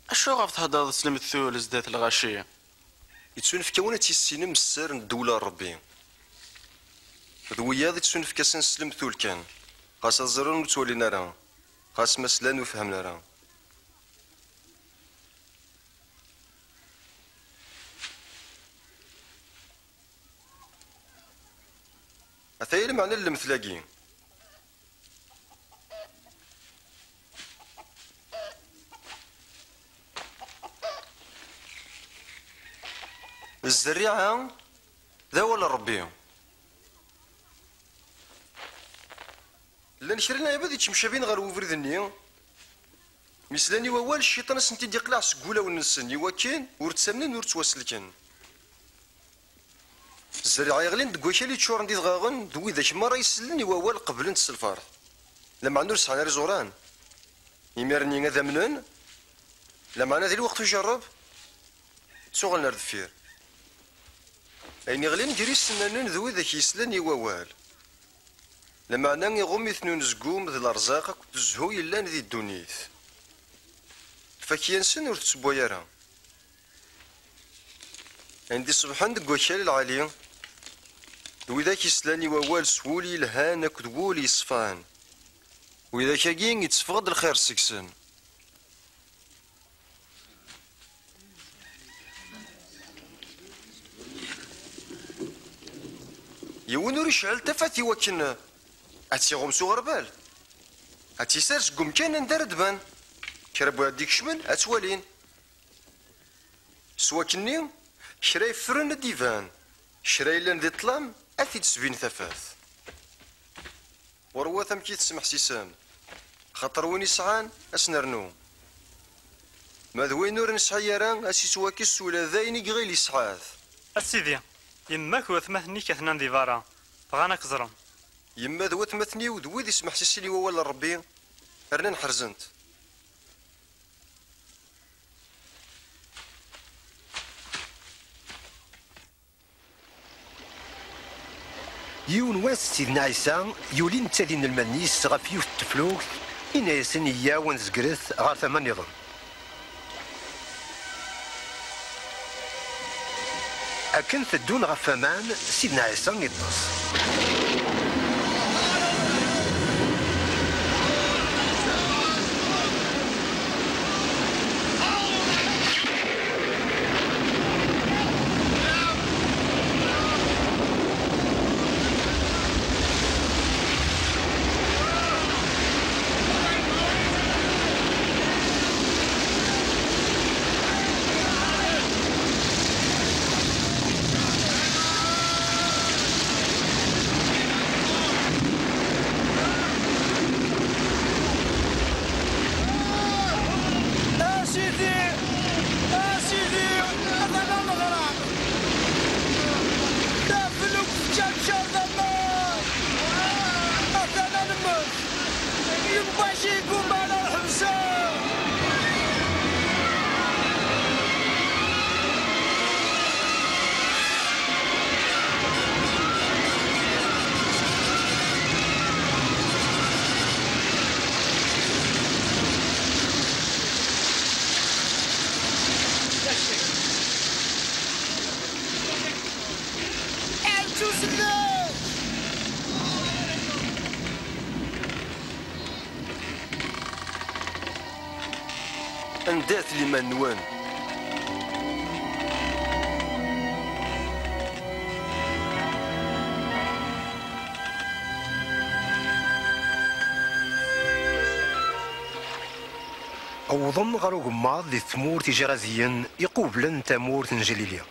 أشو غاف تهضر سلم الثول زدات الغاشية يتسون في كونة السينم السر الدولة ربي ذويا ذي تسون في كاسن سلم ثول كان خاصة الزرون وتولينا راه خاص مسلان وفهمنا راه أثايل معنى المثلاقين الزريعة ذا ولا ربيهم لان شرينا يبدي تمشابين غير وفرد النيو مثلاني ووال الشيطان سنتي يقلع سقوله ونسن يوكين ورتسمنن ورتوسلكن الزريعه يغلين دكواشا لي تشور ندي دغاغن دوي ذاك مره يسلني ووال قبل نتس الفرح لما عندو سحنا ريزوران يمرني هذا منن لما انا ذي الوقت يجرب تسوغلنا ردفير اين يغلين جري السنانن ذوي ذاك يسلني ووال لما أنا يغم يثنون زقوم ذي الأرزاق كتزهو يلان ذي الدنيث فكينسن ورتسبو يرا عندي سبحان دق وشال العالي وإذا كيسلاني ووال سولي الهان كدولي يصفان وإذا كاين يتسفغد الخير سكسن يونور يشعل تفاتي وكن هاتي غمسو غربال هاتي سارس قم كان ندار دبان كربو هاديك شمن اتوالين سوا كني شرا يفرن الديفان شرايلان ذي طلام أثي تسبين ثفاث وروا ثم كي تسمح سيسان خاطر وين يسعان أسنرنو ماذا وين نور نسعيران أسيسوا كيس ولا ذاين غير يسعاث السيدي يماك وثمثني كثنان دي فارا بغانا كزرم يما ذو ثمثني وذوذ يسمح سيسلي وولا ربي رنا نحرزنت يون واس سيدنا عيسى يولي نتادين المنيس غف يوث التفلوك إنا يسنيا ونزقرث غار ثمان نظام أكن تدون غف أمان سيدنا عيسى يدنص اندات لما نوان أوضم غرو قماض ذي ثمور تجرازيا يقوبلن تامور تنجليليا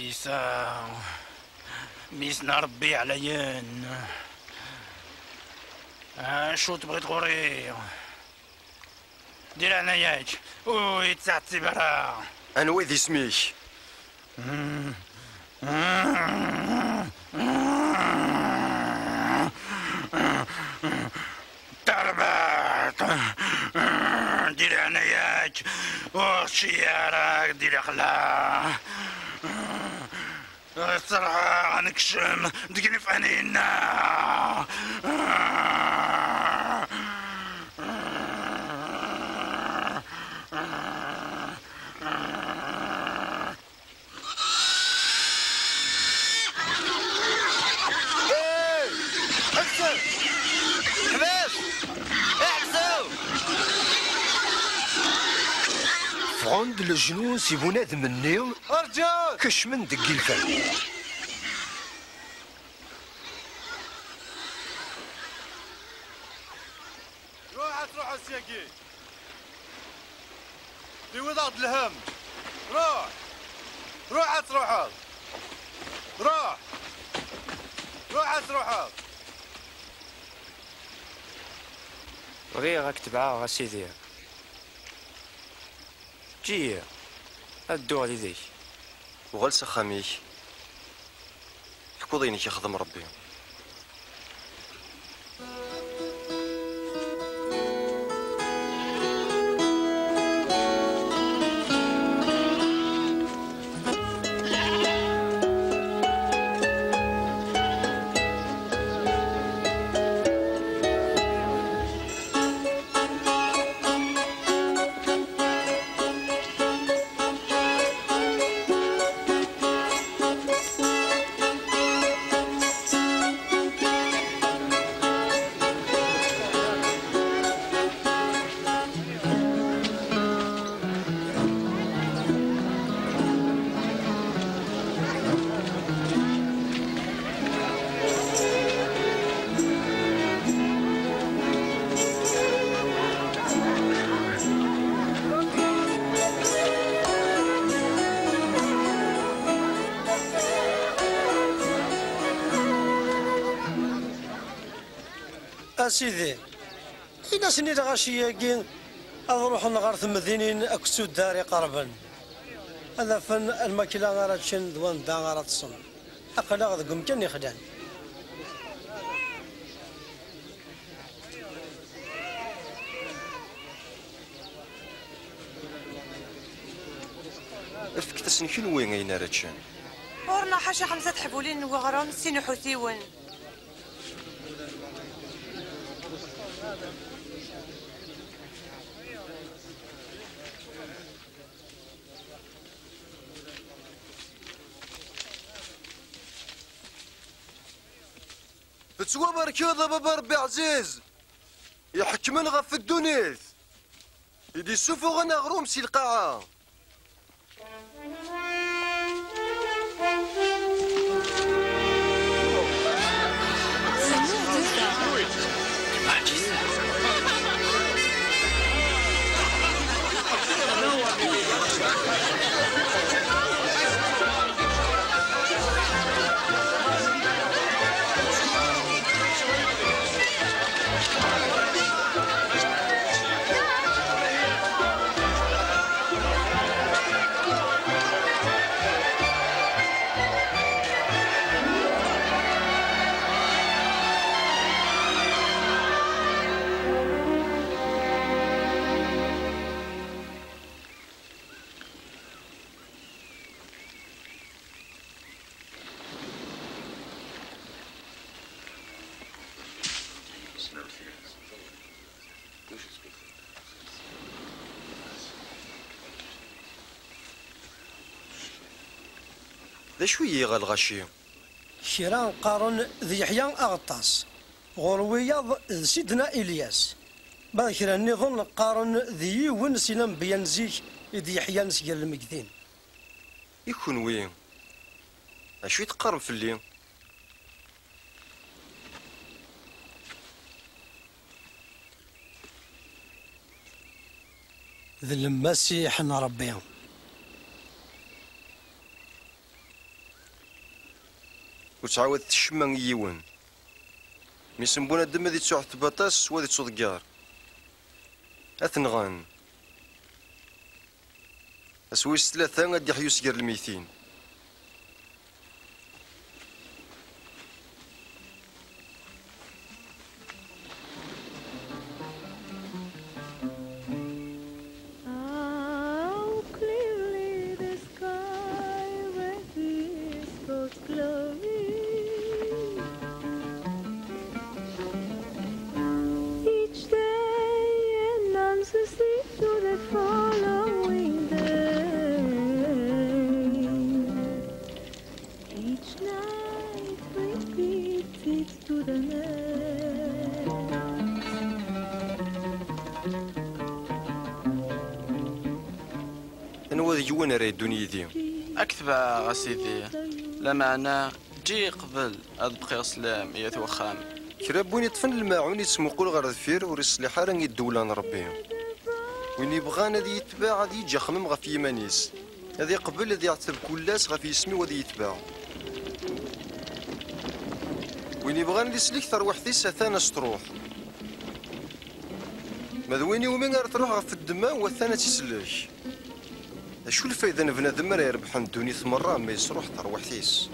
عيسى ميسنا ربي عليان شو تبغي تغوري دير عناياك ويتسعتي برا انا ويدي سميك تربط دير عناياك وشيارك دير اخلا الصراحة غنكشم دقني في عينينا عند الجنوس يبوناد مني ارجع كش من دق الفن روح السياقي في وضعت الهم روح روح غير تبعها سيدي جي الدور لذيك وغلس خاميك حكوضينك يخدم ربي اسيدي إلا سنيت غاشياكي أروح نغار ثمذينين أكسو داري قربا هذا فن الماكلة غارة تشن دوان دا غارة تصن أقلا غدكم كان يخدان افك تسنكين وين غينا راتشان ورنا حاشا 5 حبولين وغرام سين حوثيون فتسوى بركيضة بابا ربي عزيز يحكمن غف الدونيث يدي سوفو غنا غروم سي القاعة ذا شوية غالغاشي شيران قارن ذي يحيى أغطاس غروياض ذي سيدنا إلياس بعد كرا نظن قارن ذي ون سينام بينزيك ذي يحيى نسجل المكذين يكون وين اشوي تقارن في الليل ذي المسيح نربيهم وتعاود تشمن يون ميسمبونا الدم ذي تسوح تبطاس وذي تصدقار اثنغان اسويس 3 غادي يحيو سكر الميتين يوانا راي الدنيا ذي أكتب غسيدي لا معنى جي قبل هاد بقي سلام يا توخام كرابوني طفن الماعون يسمو قول غير ذفير وريصلح راني الدولة نربي وين يبغانا ذي يتباع هذي يجي خمم غف يمانيس هذي قبل هذي يعتب كلاس غف يسمي وذي يتباع وين يبغانا ذي سليك تروح ثيس ثانا تروح ماذوين يومين غير تروح غف الدماء والثانية تسلك شو الفايدة بنادم راه يربح الدنيا مرة ما يسروح تروح ثيس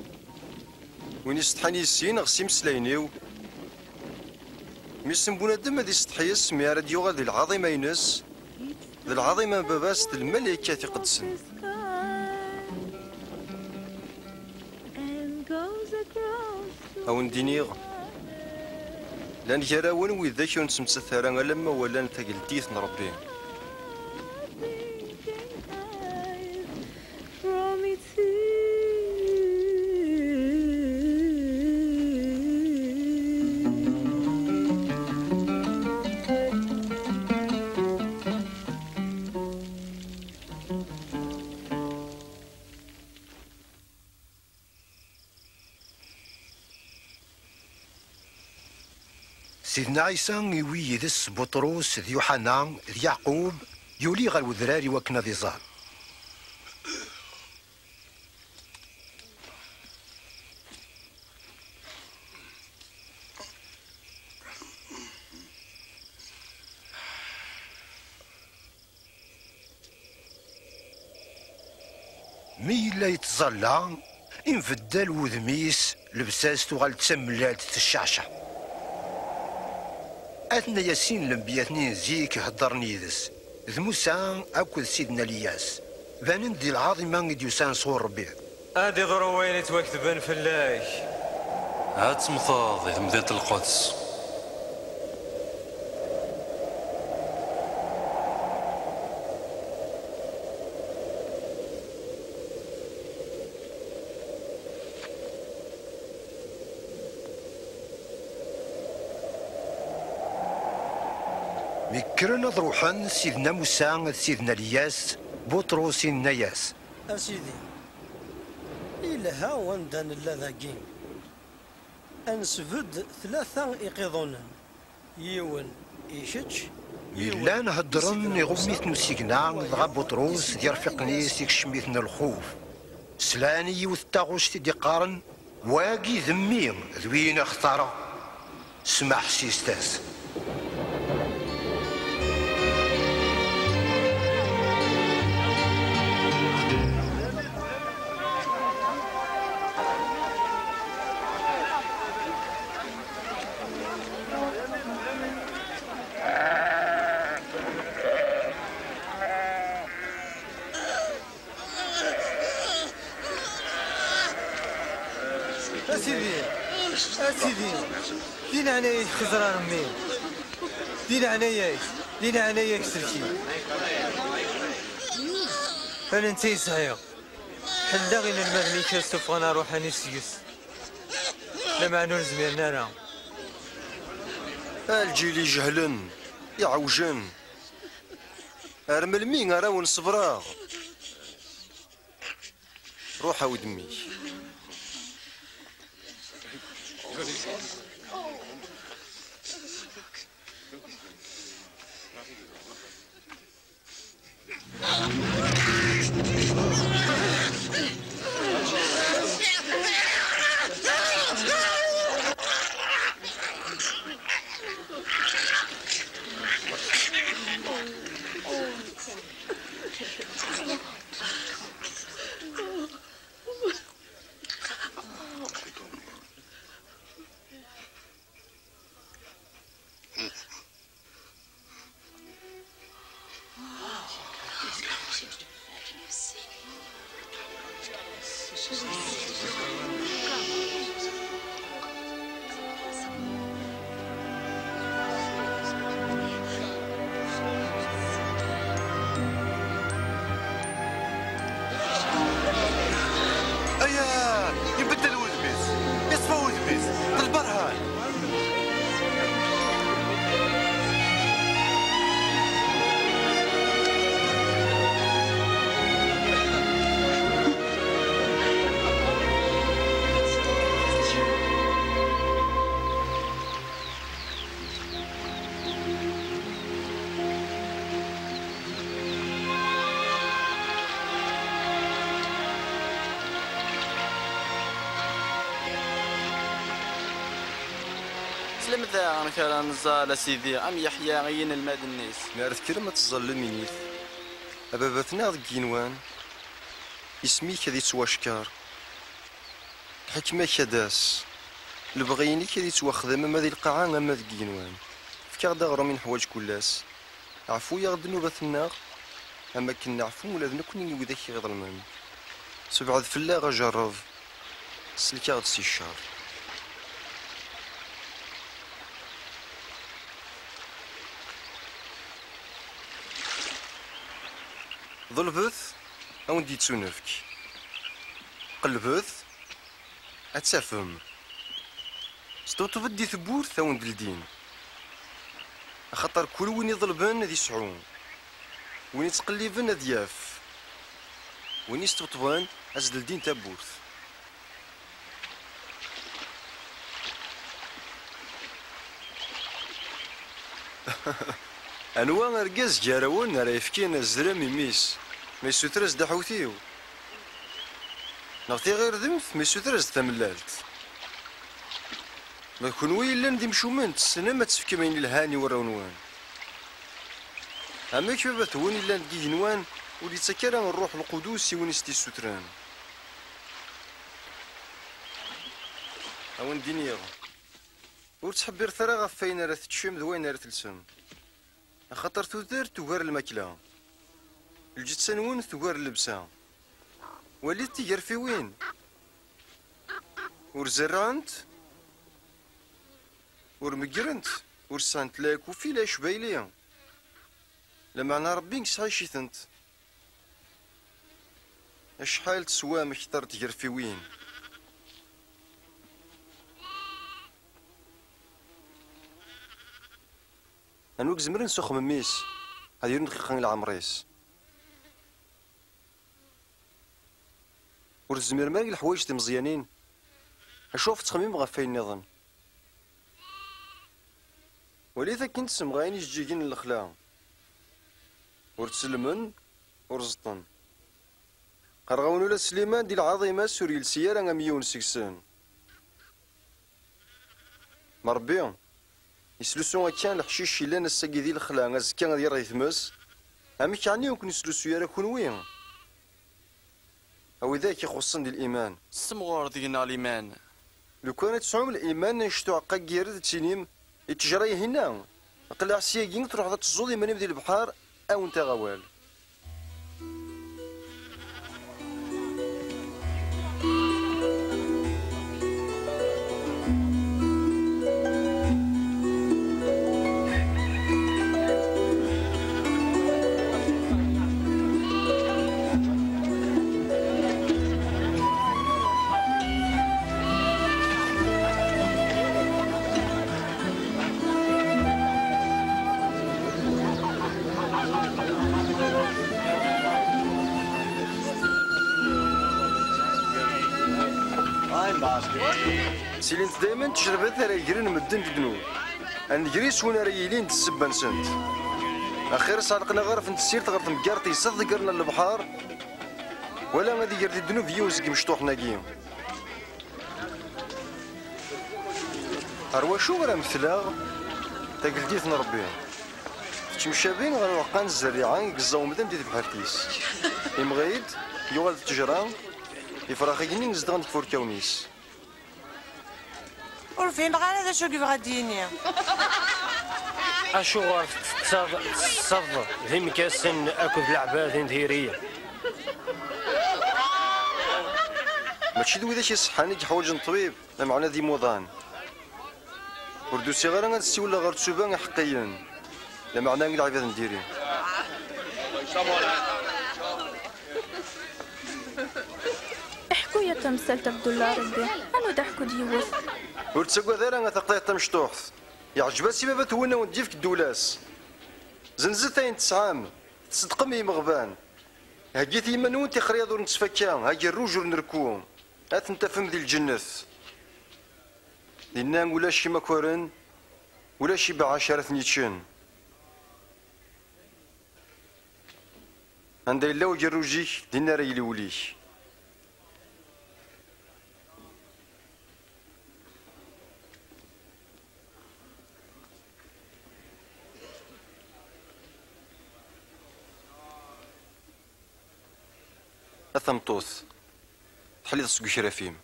وين يستحاني السين غسي مسلاينيو ميسم بنادم هادي يستحيس مي راه يوغا ذي العظيمة ينس ذي العظيمة باباس الملائكة تقدسن أو ندينيغ لان جراون ويذاك ونسمسثارا لما ولا نتاقلتيث نربي سيدنا عيسى يوي يدس بطرس ذي يوحنا ذي يعقوب يولي غير وذراري وكنا ذي زار مي لا يتظلى ينفدل وذميس لبساس تغال تسملات الشعشع. أثنى ياسين لمبياتنين زيك هدرني ذس ذ موسى أكل سيدنا الياس بانن دي العظيمة ديوسان صور ربيع. هادي ضروين يتوكتبن في الله هاد تمثاض في مدينة القدس. مكرنا ضروحا سيدنا موسى سيدنا الياس بطرس النياس. أسيدي إلها وندن اللذاقين أنسفد 3 إقضونا يون إيشتش إلا نهدرن يغميت نسيقنا ضغا بطروس ديال فقنيس يكشميتنا الخوف سلاني يوث تاغوش دي قارن واقي ذمي ذوين اختارا سمح سيستاس. أسيدي دين عنايك خزران أمي دين عنايك سلكي أنا نتي صحيح حلا غير المغنيكا سوفغنا روحاني سيس لما عنو زميرنا راه الجيل يجهلن يعوجن ارمل مين راون صبراغ روح ودمي سلمتا أنا كان نزال سيدي أم يحيى غين الماد الناس نعرف كلمة تظلمينيث أبابتنا ذك جنوان اسمي كذي تواشكار حكمة كداس البغيني كذي توخدم أما ذي القاعة أما ذك جنوان فكار داغرو من حواج كلاس عفو يغد نوبة النار أما كنا عفو ولا ذنكوني وذاك يغظلمان سبعد فلاغ جرب سلكا سي الشهر ظلبث أو ندي تسونفك قلبث أتسافم ستوتو بدي ثبورث أو ندلدين خاطر كل وين يظلبن ذي سعون وين يتقلبن ذياف وين يستوطبن أزدلدين تابورث أنواع أرجاز جاراون راه يفكين الزرام يميس ما يسوترز دحوثيو نغطي غير ذمث ما يسوترز تملالت ما كون ويلا ندي مشومنت السنة ما تسفكي مين الهاني وراونوان أما كيف بتوين إلا نجي جنوان ولي تسكر الروح القدوس وين استيسوتران أون دينيغ ور تحبير ثرى غف فين راه تشم ذوين راه تلسم خاطر تودر توغر الماكلة الجتسان وين توغر اللبسة وليت تيجر في وين ور زرانت ور مقرنت ور سانت لاك وفي لا شبايلية لما أنا ربي نكسعي شيثنت أشحال تسوى مكتر تجر في وين أنوك زمرن سوخ مميس هذا يرن دقيقة العمريس ور الزمير مالك الحوايج تي مزيانين أشوف تخميم غفاي النظام وليذا كنت سمغاين يجيجين الأخلاق ور تسلمن ور زطن قرغون ولا سليمان دي العظيمة سوري السيارة مليون سكسان مربي يسلسون كان الحشيش لان الساقي دي الخلا غازكا غادي يرى يتمس امك يعني يمكن يسلسو يا كون وين او ذاك يخصن ديال الايمان السمغور ديالنا الايمان لو كانت تسعوم الايمان نشتو قاكير تسينيم يتجري هنا قلع سياقين تروح تزود يماني ديال البحر او انت غوال سيلينت دايما تجربات راه يجرين مدن دنو نجري سوين راه يلين تسبان سنت اخيرا صادقنا غير في السير تغرف مكارتي صدقرنا البحر ولا غادي يردي دنو فيوز كي مشطوح ناقيم اروا شو راه مثلا تاقلديت ربي تمشابين غير وقان الزريعه يقزاو مدن ديال بحالتيس يمغيد يوالد التجران يفرخيني نزدغن كفور كونيس ورفين غير هذا شو كيف غاديني اشو غار تصد ذي مكاسن اكل العباد نديريه ماشي دوي ذا شي صحاني كيحوج الطبيب لا معنا ذي موضان وردوسي غير غنسي ولا غير تسوبان حقيا لا معنا العباد نديري احكوا يا تمثال عبد الله ربي انا ضحكوا ديوس ورتسقوا ذا انا تقطيع تمشطوح يعجبها سي بابا تونا ونديفك الدولاس زنزتين تسعام تصدق مي مغبان هاجيت يما نونتي خريض ونتفكا هاجي الرجل نركوهم هات انت فم ذي الجنة لنا ولا شي مكورن ولا شي بعشرة نيتشن عندي لا وجه الروجيك دينا راه يلوليك أثمطوث حليت السقو شرافيم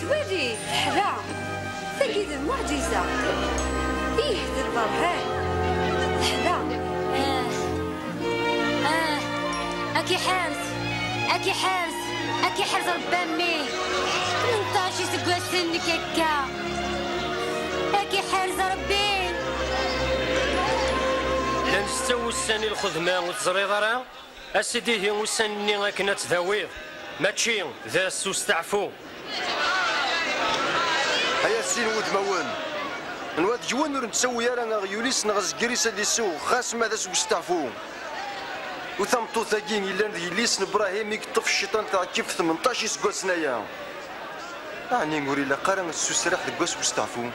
وريت حلا ثقيل المعجزة فيه ذي البرهان حلا أكي حارس ربامي 18 سقوا سنك هكا أكي حارس ربي لا نستوي السني الخدمة وتزريض راه أسيدي هي وسني غاكنا تذاويض ماشي ذا السوس تعفو هيا السين ود موان نواد جوان نور نتسوي راه غيوليس نغز كريس اللي سو خاص ماذا سوس تعفو وثمطو ثاقين إلا يليس إبراهيم يكطف الشيطان تاع كيف 18 سقوا سنايا يعني نقول إلا قارن السوس راح دقوس مستعفو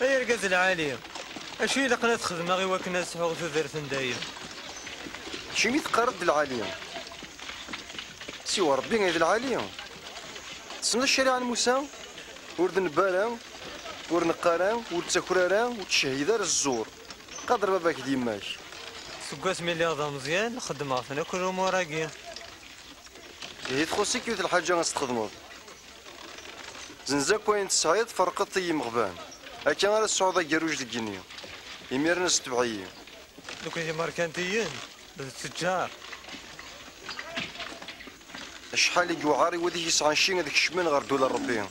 اي رقاز العالية اشي لقنا تخدم غير وكنا سحوغ تودرت ندايم شي تقارد العالية سوى ربي غير العالية تسمى الشريعة موسى ورد نبالا ورد نقارا ورد تاكرارا ورد تشهيدار الزور قادر باباك ديماك سكاس ملي غدا مزيان نخدم غفنا كل اموراكي هي تخصك كيف الحاجة غتخدمو زنزاك وين تسعيد فرقت طي مغبان هكا غير الصعودة كاروج الكينيا يميرنا ستبعية دوك هي ماركانتيين التجار شحال يوعاري ودي يسعى شي هذاك الشمال غير دولار ربي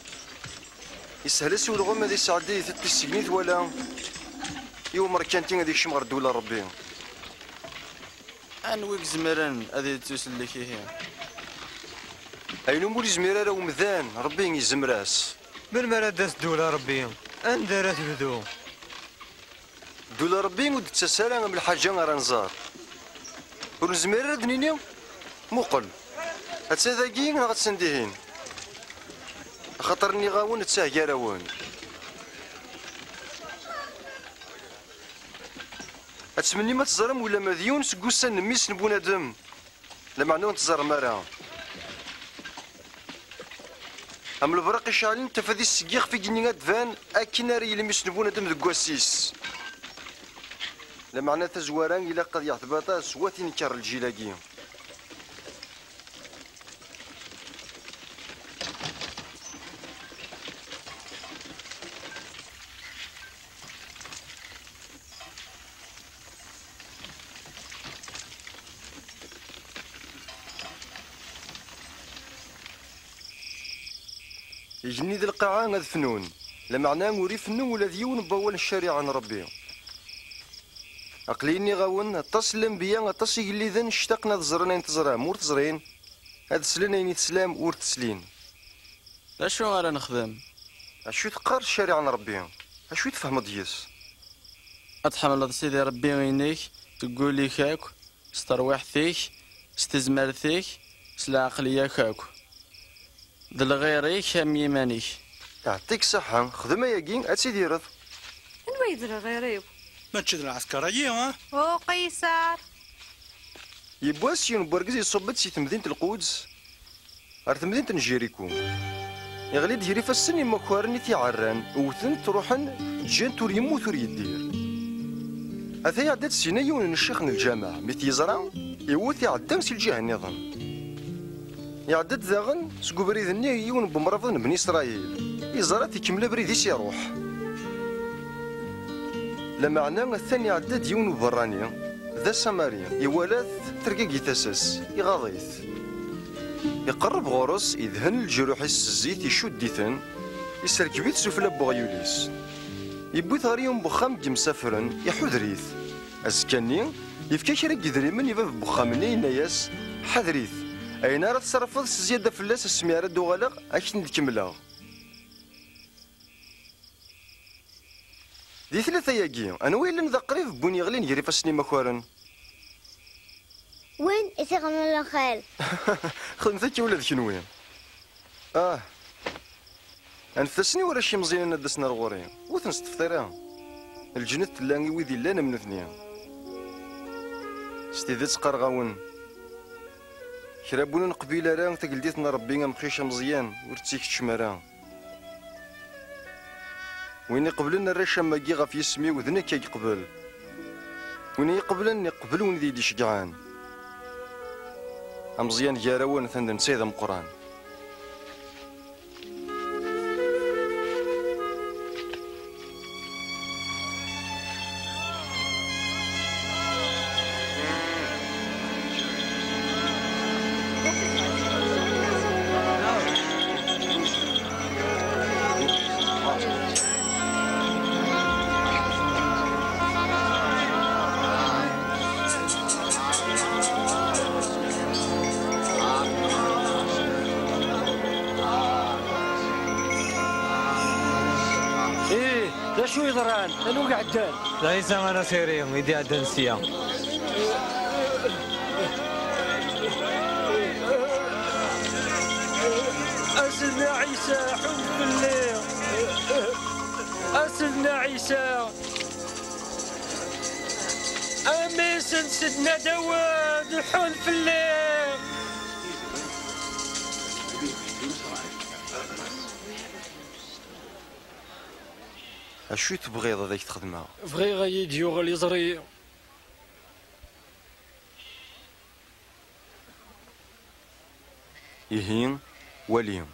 يسهل سول غوم هذه سعدي ثلاث سنين ولا يوم ماركانتين هذيك الشم غير دولار ربي انويك زمران هذه توصل لك هي اينو مولي زميرة راه ومذان ربي يزمراس من مراد داس دولار ربي اندرات بدو دولار ربي ود تسالى من الحاجه راه نزار ونزميرة دنيني مقل هتساذاكي راه غتسنديهين خاطرني غاون تساهكاراون اتمني ما تزرم ولا مذيون سكوسا نميس نبونادم لا معنو نتزر مرا ام البراق شعلين تفادي السقيخ في جنينة فان اكناري يلمس نبونادم ذو كواسيس لا معنى تزواران الى قد يعتباطا سواتي نكر الجيلاكي يجني ذي القاعة غاد فنون لا معناه وري فنون ولا ديون بوال الشريعة عن ربي أقليني غاون اتصل الأنبياء اتصل يقليذن اشتقنا تزرنا تزرا مور تزرين هاد سلنا يني تسلام ور تسلين اشو غادا نخدم اشو تقار الشريعة عن ربي اشو تفهم ديس أتحمل سيدي ربي وينيك تقول لي كاك سترويح فيك استزمار فيك سلا عقلية كاك ذل غيريك هم يمانيك يعطيك صحة خدمة ياكين أتسيدي رض انو يدرى غيريو ما تشد العسكرية ها او قيصر يبواسيون بورقزي صبت سي تمدينة القدس أرث مدينة نجيريكو يغلي ديري فالسن مكوارني عران وثن تروحن جان تور يموت ور يدير هذا عدد سينا يون الشيخ من الجامع مثل يزرع يوث يعدم سي الجهة النظام يعدد ذاغن سكو بريد النية يون بمرضن بني إسرائيل يزرع تكمل بريديس يروح لما عنا الثاني عدد يون برانيا ذا سماريا يوالث ترقاقي تاساس يغاضيث يقرب غورس يدهن الجروح الزيت يشد ديثن يسركبيت سفلا بغيوليس يبوث غريهم بخام مسافرن يحذريث أزكاني يفكا كرا قدريمن يباب بخامني ناياس حذريث أين راه تصرفض زيادة فلاس السميارة دوغالغ أكن نكملها دي ثلاثة ياكي أنا وين ذا قريب بوني غلين يري فاسني مكوارن وين إسيغ من الخيل خدمتك ولا ذيك وين أنفسني ولا شي مزيان دسنا الغوري وتنستفطيرها الجنة تلاني ويدي لانا من اثنين ستيذات قرغاون كرابون قبيله راه تقلديتنا ربينا مخيشه مزيان ورتيك تشمرا وين يقبلنا الرشا ماكي غاف يسمي وذنا كي يقبل وين يقبلني يقبل وين ذي شجعان مزيان جاراون ثندن سيدم قران شو يضران انا قعدان ليس انا سيريهم يدي عدن سيا اسمع عيسى حب الليل سيدنا عيسى أميس سيدنا داوود الحول في الليل. اشو تبغيض هذيك تخدمها؟ بغي يديو غالي زري. يهين وليهم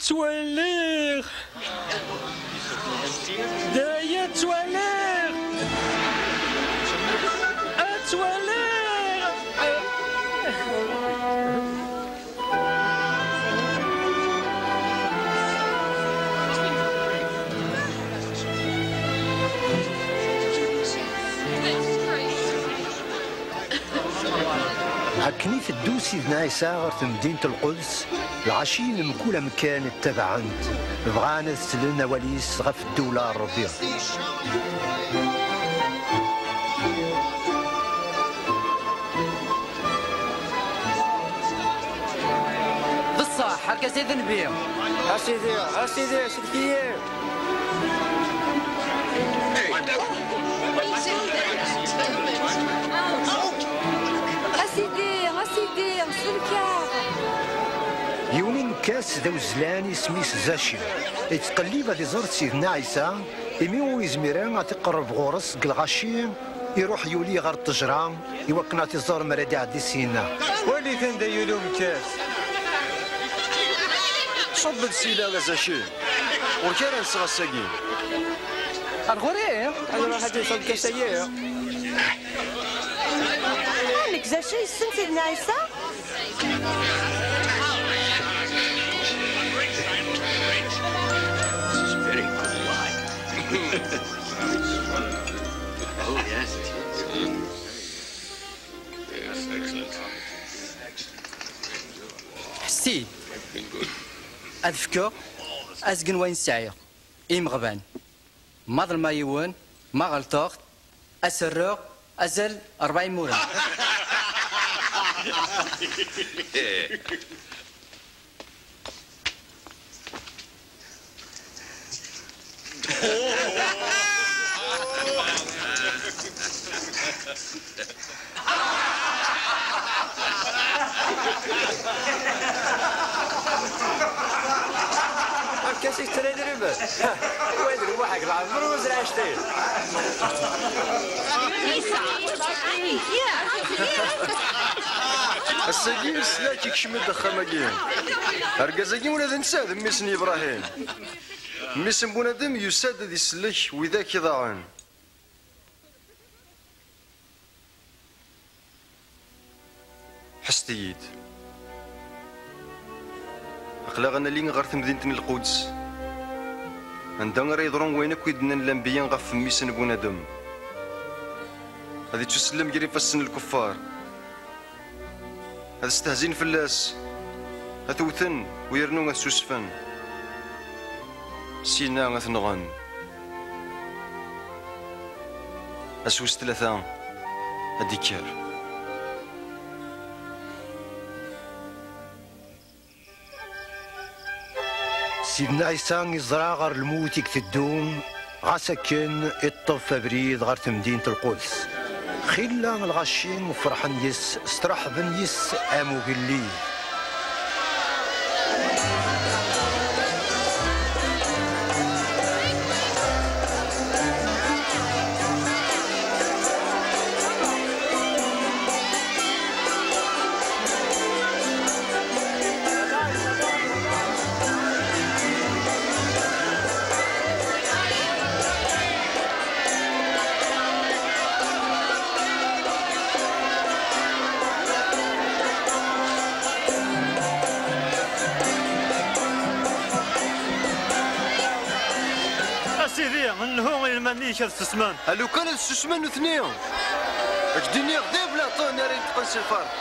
تواليغ دايا تواليغ تواليغ. هكني في الدو سيدنا عيسى غير مدينة القدس العشيين من كل مكان اتبعند بغانا تسللنا وليس غف الدولة الربيع. بالصح هكا سيد نبيع. اسيدي شدكيه اسيدي السلكة. يومين كاس ذو زلاني سميس زاشي يتقلب هذه زرت سيدنا عيسى يميو يزميران غتقرب غورس الغاشي يروح يولي غير التجرة يوكنا تزور مرادي عدي سينا ولي كان دا يلوم كاس صب السيلة غزاشي وكان نسغى الساقين الغوري انا راح اجي صوب كاسية مالك زاشي السن سيدنا عيسى؟ حسيت أذكر أزقن وين سعير إيم غبان ما ظل ما يوان ما غلطوخت أسرق أزل 40 مورا. كاسي ترى دربه ويدري واحد العمر وزرع عشتين الساقين سلاك يكشم الدخماقين أرقازاقين ولا ذنساد ميسن إبراهيم ميسن بنادم يساد ذي سلك وذاك يضاعن حستيد أخلاق أنا لين غرت مدينة القدس عندنا راه يضرون وينك ويدنا الأنبياء غف ميسن بنادم هذه تسلم جري فسن الكفار هذا استهزين فلاس هتوثن ويرنون السوسفن سينا غثنغن أسوس ثلاثة هديكار سيدنا عيسى يزرع غير الموت يكتدون غاسكن الطف بريد غير مدينة القدس خلا الغشين وفرحان يس استرحبن يس امو قلي مانيش السسمان لو كان السسمان اثنين اجديني غدا بلا طون راه تقنسي الفرق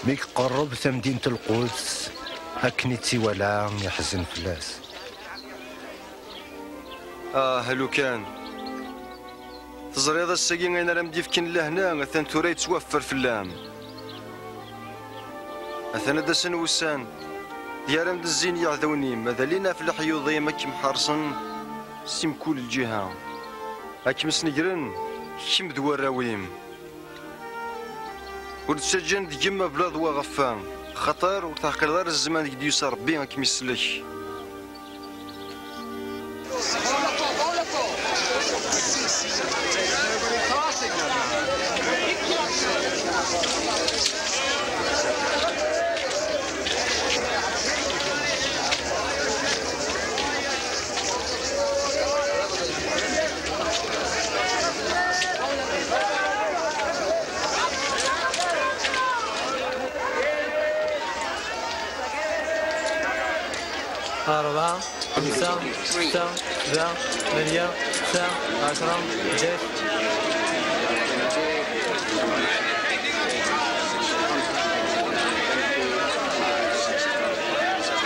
ميك قرب مدينة القدس هكني تيوالا يحزن فلاس. هلو كان تزريض الساقين انا راه مديفكن لهنا اثان ثورا يتوفر في اللام اثان هذا سنوسان ديال مد الزين يعذوني ماذا لينا في الحيوضي ماكي محرصن سيم كل الجهه هاك مسنقرن كيم ذو الراويم ورتسجن ديما بلا ضوا غفان خطر وتعقل غير الزمان ديك ديوس ربي هاك يسلك. أربعة خمسة ستة سبعة ثمانية تسعة 10 11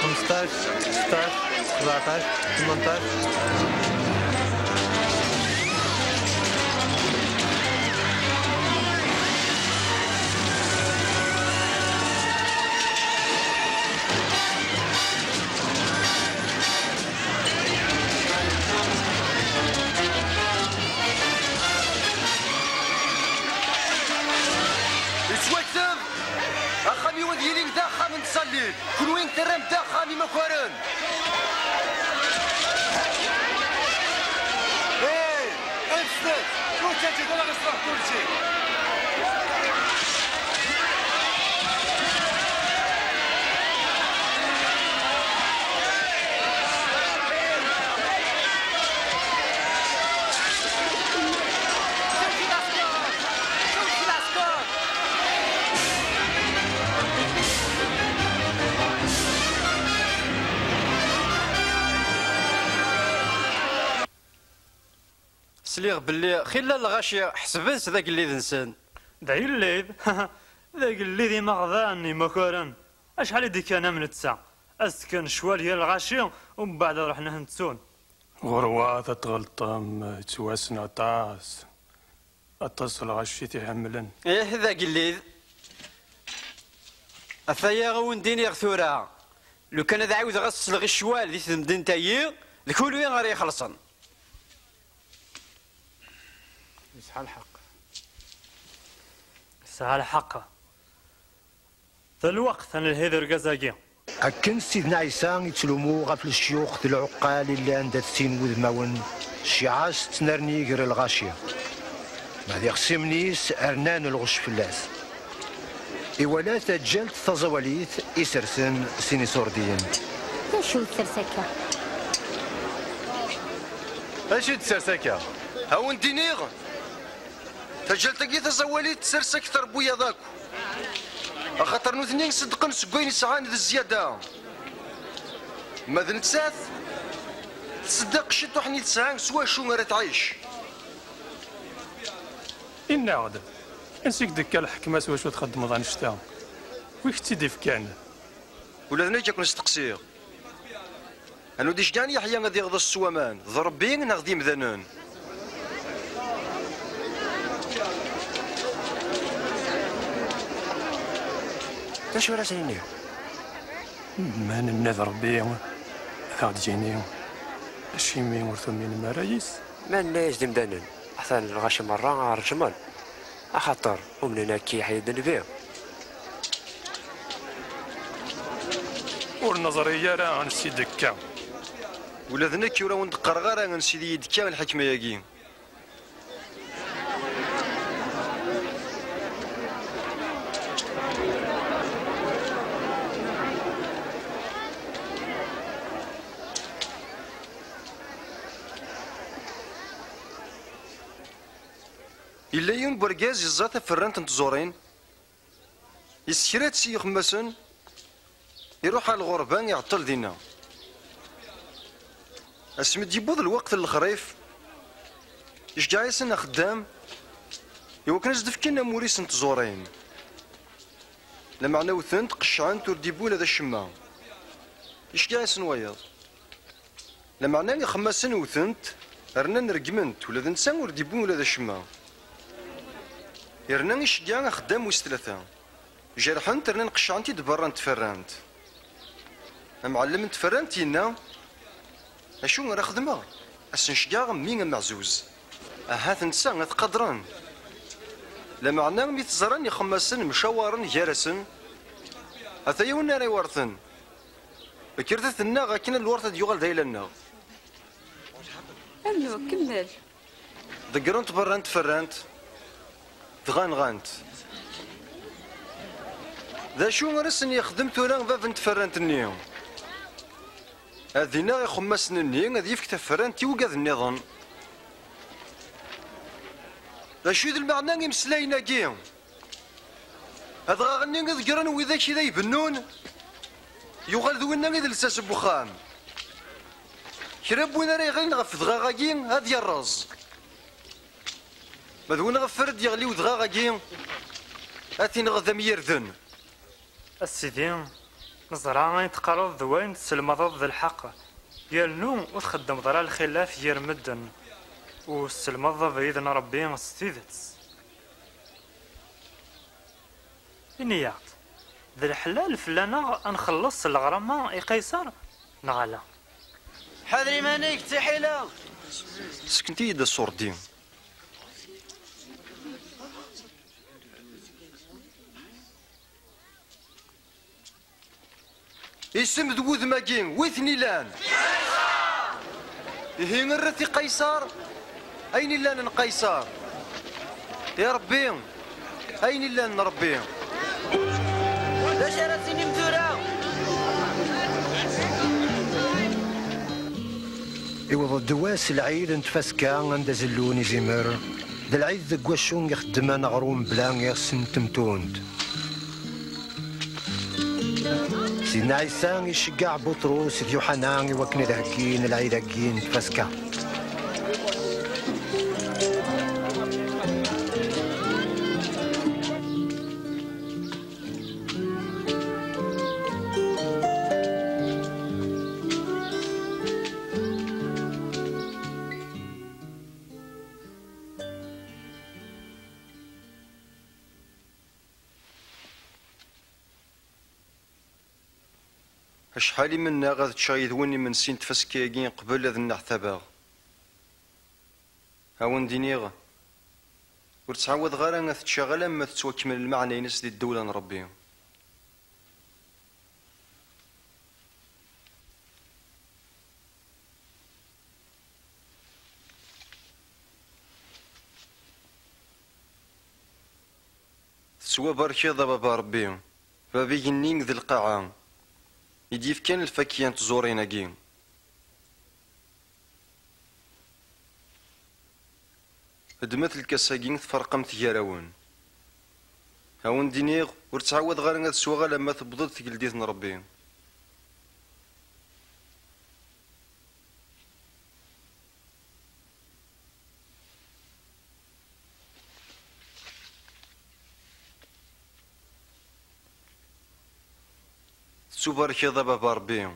15 16 17 18 تصلي كل وين ترم داخلي مكورن ايه افسد شو تجي ولا نصرف كل شيء سليغ باللي خلال الغاشي حسبت ذاك اللي ذنسان ذاك اللي ذاك اللي مغضاني مكورن اشحال يدي كان من التسع اسكن شوال الغاشي ومن بعد رحنا نتسون غروا تغلطم تواسنا طاس اتصل الغاشي تيحملن ايه ذاك اللي اثايا غونديني غثورا لو كان ذا عاود غسل غي الشوال دي تمدن تايي الكل وين غير يخلصن يسعى الحق يسعى الحق ذا الوقت انا الهيدر قزاقي أكن سيدنا عيسى يتلومو غفل الشيوخ ذي العقال اللي عندها تسين وذماون الشيعاس تنرني يقر الغاشية ما ذي خصيمنيس أرنان الغش فلاس إولا تجلت تزواليث إسرسن سيني سورديين شو تسرسكة؟ اش تسرسكة؟ هاون دينيغ تجلت كي تزواليث تسرسك تربويا ذاكو خاطر نوثنين صدقن سكوين يسعان ذي الزيادة ماذا نتساث تصدق شتو حني تسعان سوا شو غير تعيش إنا غدا نسيك دكا الحكمة سوا شو تخدم ضان شتا ويك تيدي فكان ولا هنا جاك نستقسيغ أنو ديش كان يحيى غادي يغضى السوامان ضربين نغدي مذنون اش ولا سيني ما ننذر بيه ثاغ تجيني الشيمي ورثمين مرايس ما الناس دمدانن حسن الغاشي مرة رجمال أخطر ومننا كي حيدن بيه والنظرية راه غنسي دكا ولا ذنك يورا وندقر غير غنسي دكا الحكمة ياكي إلا يوم برقاز يزاتا فرانت نتزورين يسكرات سي خماسن يروح على الغربان يعطل دينا اسمد يبوض الوقت الخريف يشجع يسنا خدام يوكن زدف كنا موريس نتزورين لما عنا وثنت قشعان ترديبون هذا الشمع إيش كاع يسنوايض لما عنا خمسين وثنت رنا نرقمنت ولا ذا نسان ورديبون ولا ذا الشمع يرنا إيش كاع خدام ويس ثلاثة جرحنت رنا نقشعانتي دبرا تفرانت معلم تفرانت ينا أشو راه خدمة أسنشقا مين معزوز هات نسان قدران لما عنا ميتزران يخمسن مشاورن جارسن هذا يونا راي ورثن بكرتت الناغ كاين الورثة يغال دايلنا أنو كمل ذكرنت برانت فرانت غانت ذا شو رسن يخدم تورا باب فرانت النيوم هذينا يخمسن النيوم هذا يفك فرانت يوقظ النظام ذا شو ذا المعنى يمسلاينا كيم هذا غني ذكرن وإذا شي ذا يبنون يغال ذوينا غير لساس بوخام كراب وين راه غير نغف دغاغاكين هاد يرز مذونا غفرد يغلي ودغاغاكين هاتي نغذم يرذن السيدي نزرع يتقرض وين تسلمض ضد الحق يالنو وتخدم ضرا الخلاف يرمدن وسلمض بإذن ربي استيدت إنيات ذا الحلال فلانا نخلص الغرامة قيصر نغلا حذري مانيك تحيلة سكنتي يدا الصوردين اسم ذوذ ماكين ويثني لان هي نرثي قيصر أين لان قيصر يا ربي أين لان ربي لا شرتيني مدورة إيوا الدواس العيد نتفاسكا عند زلوني زمر ذا العيد ذا كواشون يخدم انا غروم بلا يغسن تمتوند سيدنا عيسى يشجع بطرس يوحنا يوكن ذاكين العيد هكين تفاسكا شحال منا غاد تشايدوني من سين تفسكيكين قبل هذا النحتباغ هاون دينيغ ورتعاود غير ان تشغل اما تتوكمل المعنى ينس دي الدولة نربي سوا بركي بابا ربي بابي جنين ذي القاعة يديف كان الفكيان تزورينا كيم هدمت الكساكين تفرقمت ياراون هاون دينيغ ورتعاود غير هاد السواغا لما تبضد تقلديت نربي سوبر كذا بابا ربي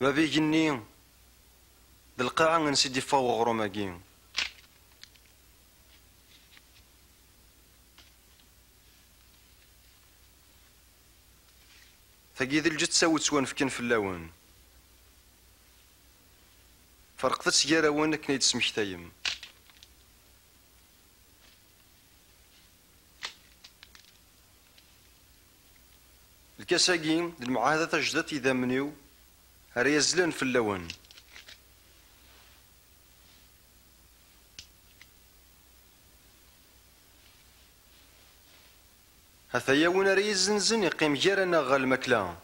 بابي جني ذا القاعة نسيدي فوق غروماكين ثقي ذي الجت ساوت سوان فكن في اللون فرقت سيارة وانك نيد سمك تايم الكساقين المعاهدة تجدت إذا منيو ريزلن في اللون هثايا وين ريزنزن يقيم جارنا غا المكلا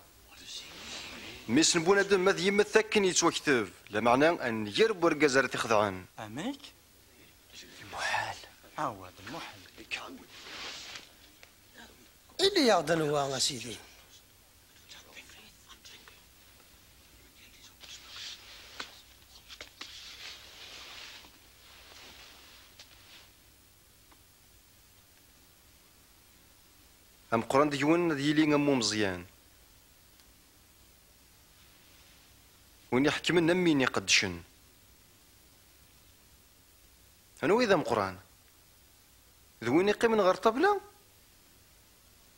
ميس نبونا دم مذ يمت ثاكن يتوكتب لا معنى أن يرب ورقازار تخضعان أميك المحال عوض المحال اللي يعضن هو سيدي ام قران ديون ديالي امو مزيان وين يحكم لنا مين يقدشن انا اذا مقران ذوين يقيم غير طبله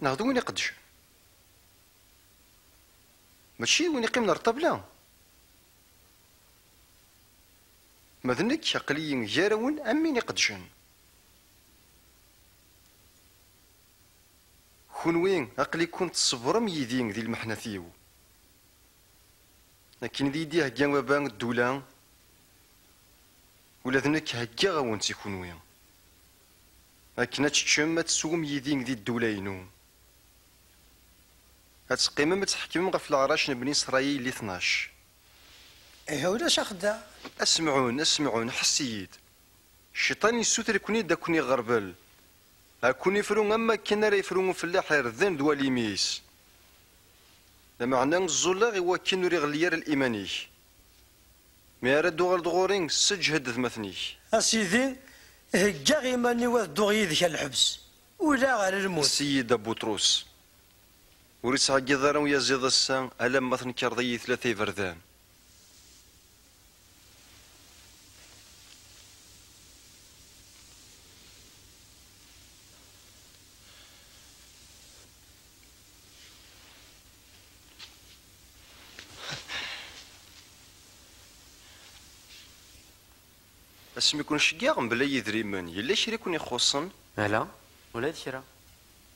ناخذ وين يقدش ماشي وين يقيم غير طبله مذنك عقلي جاراون امين يقدشن كون وين عقلي كنت صبرم يدين ذي المحنثيو لكن ذي دي هكا وبان الدولة ولا ذنك هكا غاون تيكون وين لكن تشم تسوم يدين ذي الدولة ينو هتقيم ما تحكم غف العراش بني إسرائيل اللي 12 ايه ولاش اخدا اسمعون حسيد الشيطان يسوتر كوني دا كوني غربل هاكوني فرون اما كنا راه يفرون في اللحر ذن دوالي ميس لمعنى الزولا هو كي نوري غليار الايماني مي راه دوغ دغورين سجهد ذمثني اسيدي هكا غيماني واد دوغ ذيك الحبس ولا غير الموت السيد بطرس وريس عقي ضرا ويا زيد السان الا ما تنكر ضي 3 فردان اسمي يكون شقاق بلا يدريمن يلا شي يكون يخصن لا ولا شرا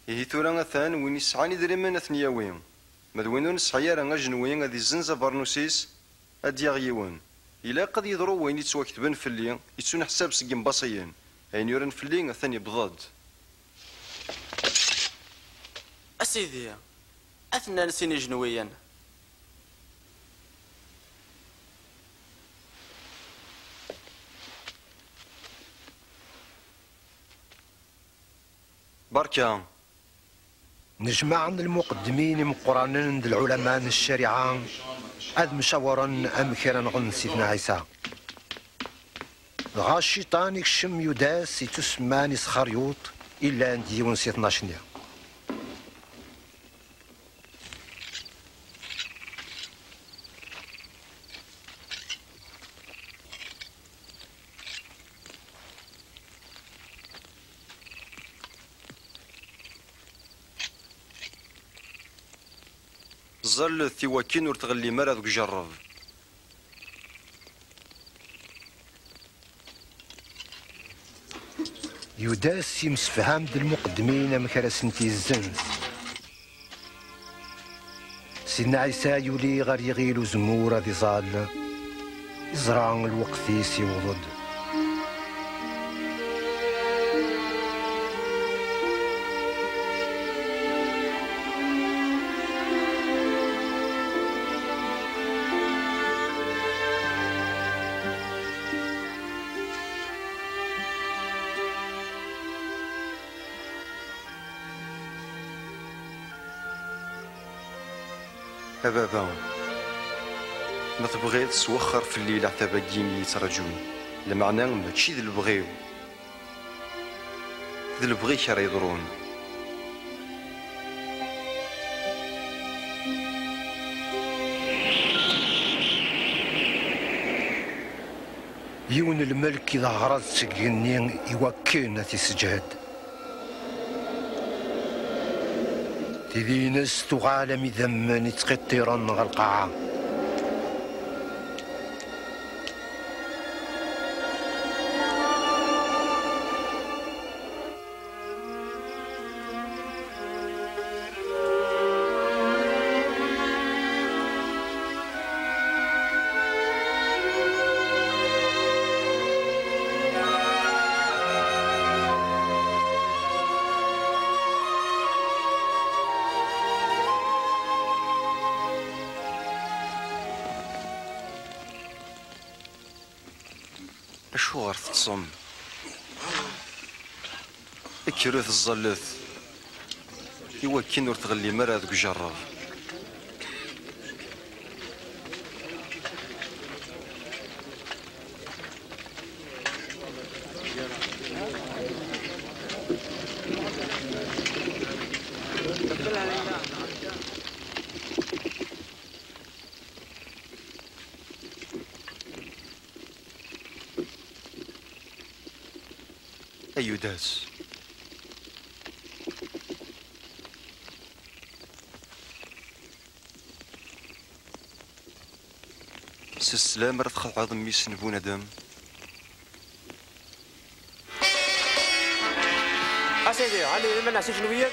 هي ثورا ثان وين يسعاني دريمن اثنياوين مدوينون السعيار غاجنوين غادي الزنزه برنوسيس ادياغيون الا قد يضرو وين يتواكتبن في اللي يتسون حساب سقم باصيين اين يورن في اللي ثاني بضاد اسيدي اثنا نسيني جنويا بركة نجمع المقدمين مقرانا العلماء الشريعة أذ مشاورا أمكرا عن سيدنا عيسى غا الشيطان يكشم يداس يتسمى نسخريوط إلا أن ديون سيدنا شنيا ظل ثواكين ورتغلي مرة ذوك جرب يداس يمسفهام د المقدمين مكرا سنتي الزنز سيدنا عيسى يولي غير يغيلو زمورة ذي ظال يزرع الوقت يوضد بابا ما تبغيض توخر في الليل عتابا كيمي يترجون المعنى ماشي ذي البغيو ذي البغي كرا يضرون يون الملك إذا غرض سجنين يوكلنا تسجهد تذي ناس تغالم ذمن يتقطرن غالقاعة شو غير تصم اكرث الظلث إوا كي نور تغلي مرة ذوك جرب أيوداس السلام راه تخلع عظمي سنبون ادم اسيدي علي ما نعسيش نويا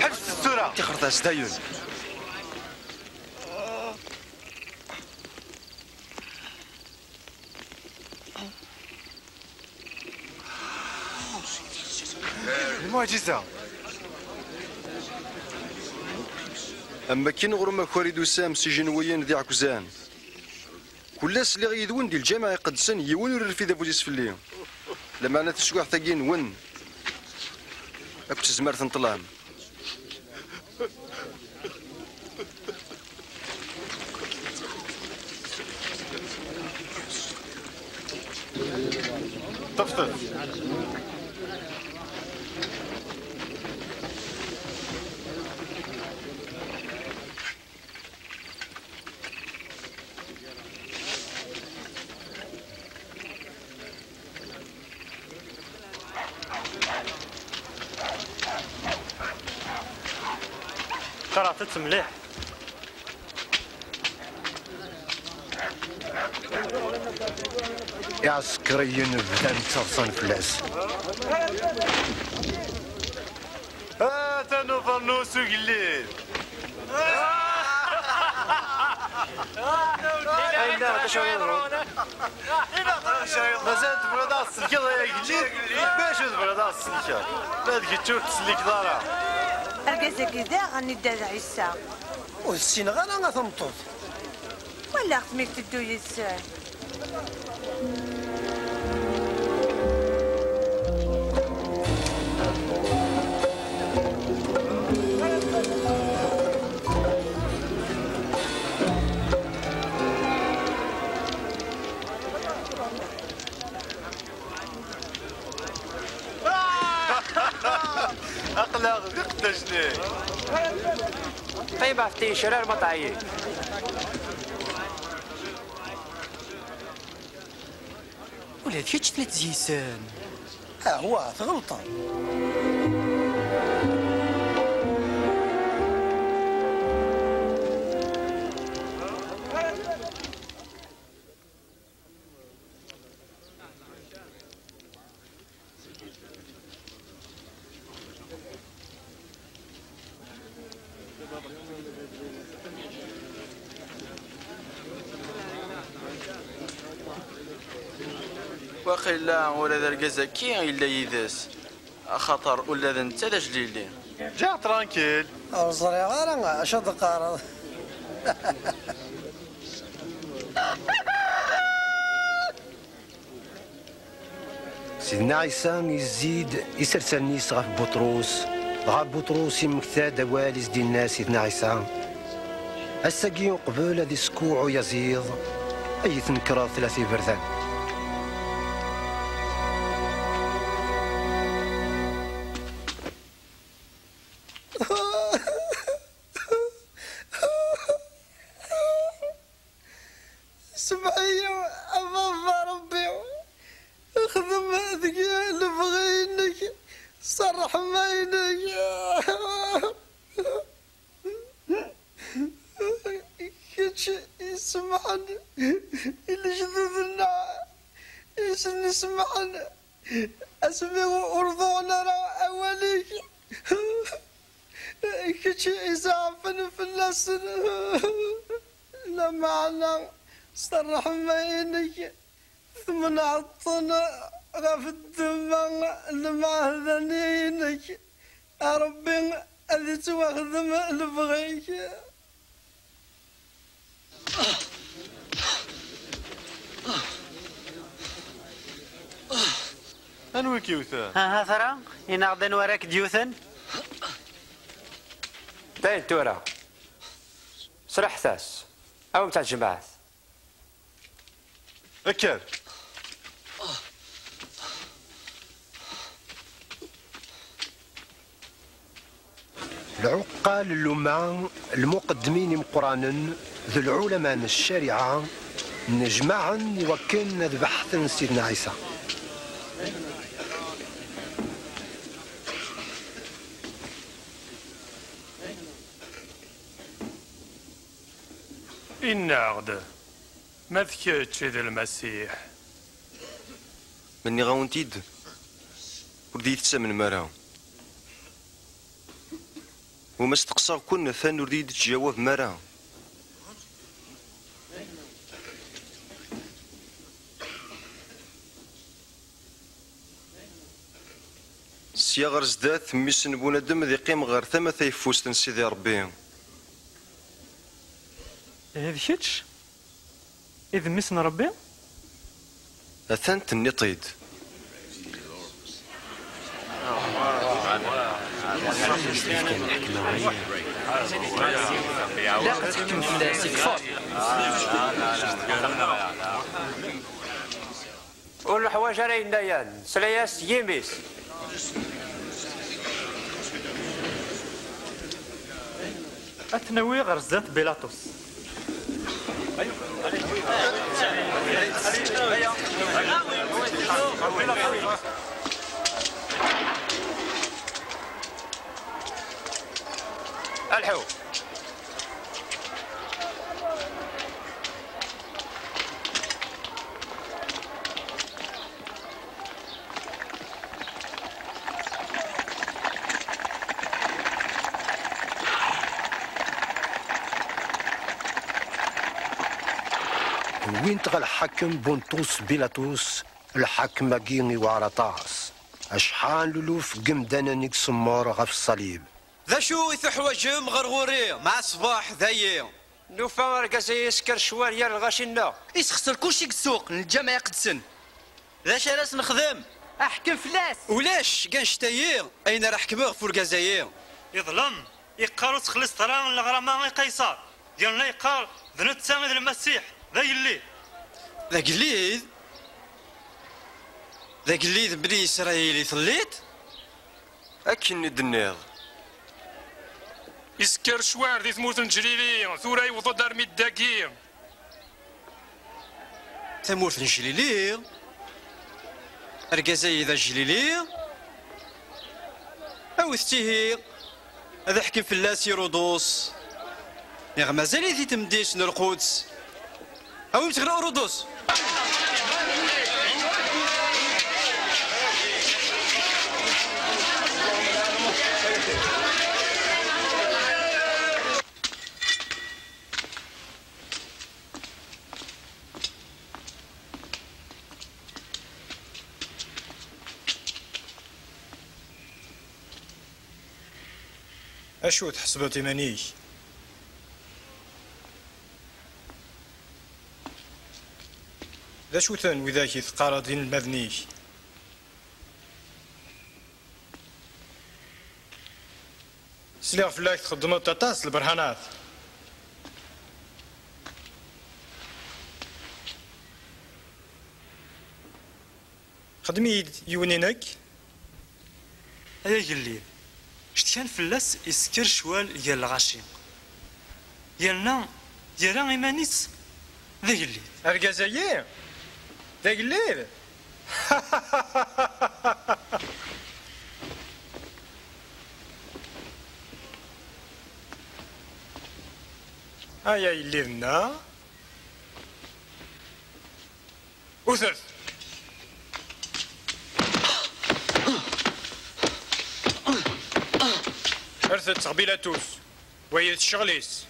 حبس الصورة تخرط سدايون المعجزة اما كي غرما خواريد وسام سجنويين ذي عكوزان كلاس اللي غيدون ديال الجامعه يقدسن يون ورفي ذا بوليس فليهم لما انا تسويح ثاقين ون اكو تزمر تنطلام طفطف قرأت مليح يا عسكريين بدان تصرصن فلاس تانو فرنوس وقليل مازال تبغى داس السلكة يا قليل باش تبغى داس السلكة لا تجي تشوف تسلك دارها أرجع كذا غني داز عيسى والسين غانا غتمطوط ولا خصمك تدو يسان أقلق قداشني طيب عفتي شرار مطعيي ولا كيتش 3 زيسان هو تغلطه واقيلا ولا ذا الكازا كي الا يداس خاطر ولا ذا انت ذا جليلي جا ترانكيل أوصري غارة أشد قارض سيدنا عيسى يزيد يسرسل نيس غاف بطروس غاف بطروس يمكتا دواليز ديال الناس سيدنا عيسى الساقي قبل هذي سكوع يزيد أي تنكرا 3 بردان سمعي أضاف ربي خدم ذيك اللي بغينك صرح ماينك كيتش يسمعني اللي جذذنا ايش نسمعنا اسمي ورضونا راه اوليك كيتش يزعفن في الناس لا معنى صرح ماينك ثم عطنا غاف الدماغ المعهدنينك يا ربي اللي تواخذم اللي بغيك انوي كيوثان ها ثرى ينغضن وراك ديوثن باين تورا صرح ثاس او متاع الجماعات اكل العقال اللمع المقدمين مقرانا ذو العلماء الشريعة نجمعا يوكن البحث سيدنا عيسى. إنا غدا ما ذكرتش ذا المسيح مني غاونتيد وردي تسمن مرا وما استقصى كنا ثان وردي تجاوب مرا سياغر زدات ميسن بونادم ذي قيم غير ثما ثيفوست سيدي ربي. هذا كيتش إذا ميسن ربي أثنت النطيد لا تحكم في الناس كفر والحوايج راهي نايان سلاياس يميس أتنوي غرزات بيلاطوس. الحو وين تغى الحاكم بونطوس بيلاطوس الحاكم كيني وعرطاس اشحال لولوف قمدانانيك سمور غف الصليب ذا شو يتحوجم غرغوري مع صباح ذايا نوفا ركازي يسكر شوال الغاشنا يسخسر كلشي السوق الجامع يقدسن ذا شراس نخدم احكم فلاس ولاش كنشتايي اين راح حكمه فور كازاير يظلم يقارو تخلص طران الغرامة قيصر ديالنا يقار ذنوت سامد المسيح ذا يلي ذا قليد بني اسرائيل ثليت أكن الدنياض يسكر شوار ذي ثموت الجليلي ثورا يوضو دار ميداكي ثمورت الجليلي ركازاي ذا الجليلي او ثتيهي هذا حكم فلاس يرودوس يا مازال ذي تمديش القدس او تغرق رودوس أشو تحسبوا تيمانيك ذا شو ثان وذاك يثقار دين المذنيك سليغ فلاك تخدموا تطاس البرهانات خدمي يونينك أيا يلي شت كان فلاس يسكر شوال ديال الغاشي يالنا يرى إيمانيس ذا يلي الجزائر ذا الليل هيا يلينا وثلث ارثت قبيلتوس وهي الشغليس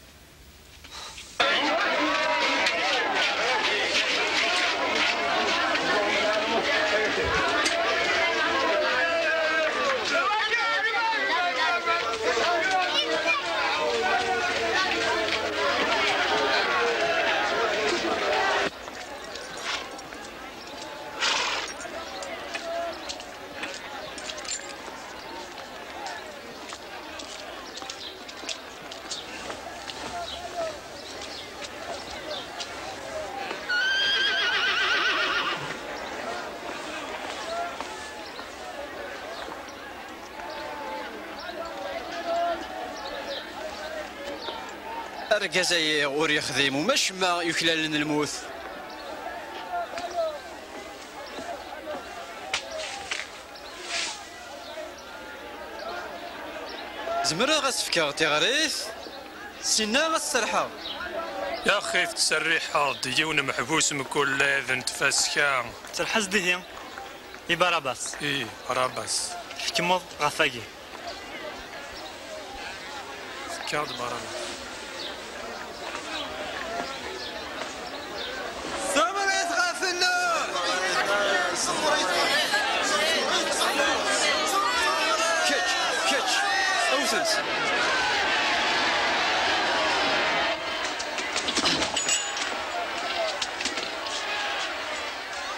الجزائر ور يخدم ومش ما يكلل الموت زمرا غاسفكا تيغريث سينا غاسرحا. يا أخي تسريحة ديون محبوس من كل لاذن تفاسكا. ترحز دهي باراباس. إيه باراباس. حكمض غفاقي. كاد باراباس. سمريت غافلنا. كيتش أوسنس.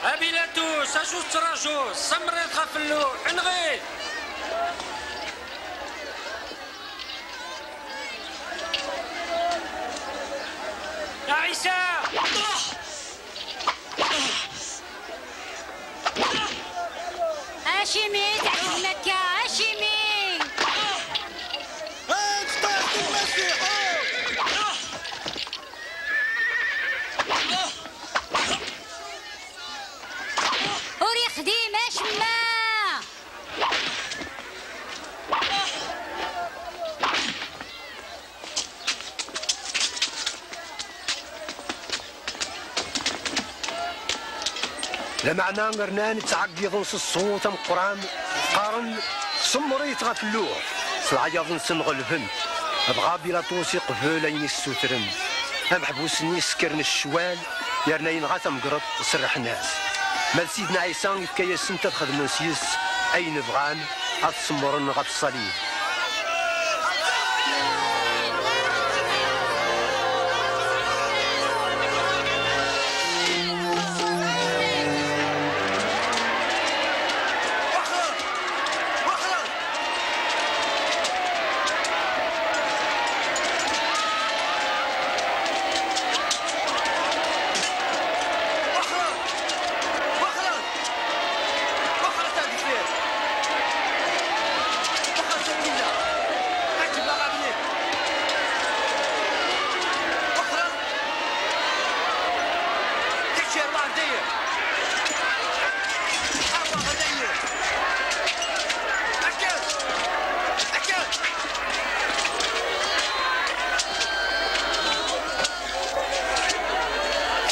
أبيلاتوس أشو تراجوس سمريت غافلو حنغي. يا عيسى هاشمي تعرف مكة هاشمي اخترت المسيح. وري خديم اشما لمعنى غرنان تعقيض نص الصوت مقران قارن سمريت غفلوه صلعياض نسمغ الفن بغا بيلاطوس قبل عين السوترن محبوسني سكرن الشوال يرنين غاتا مقرط سرح ناس مال سيدنا عيسى يفكايا سنتا تخدم سيس اين بغان غتصمرن غف الصليب.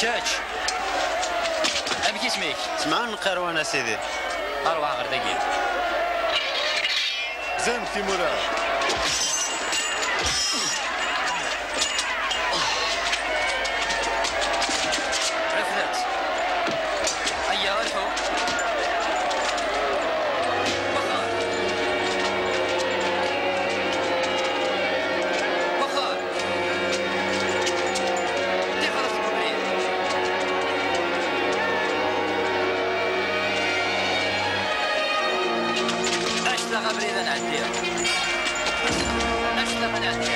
كاتش أبكي اسميك سمعون القروان سيدي أروع غير دقيقة زين في مراد رفدت أيها الحب غبريدا نعديها أشتغل نعديها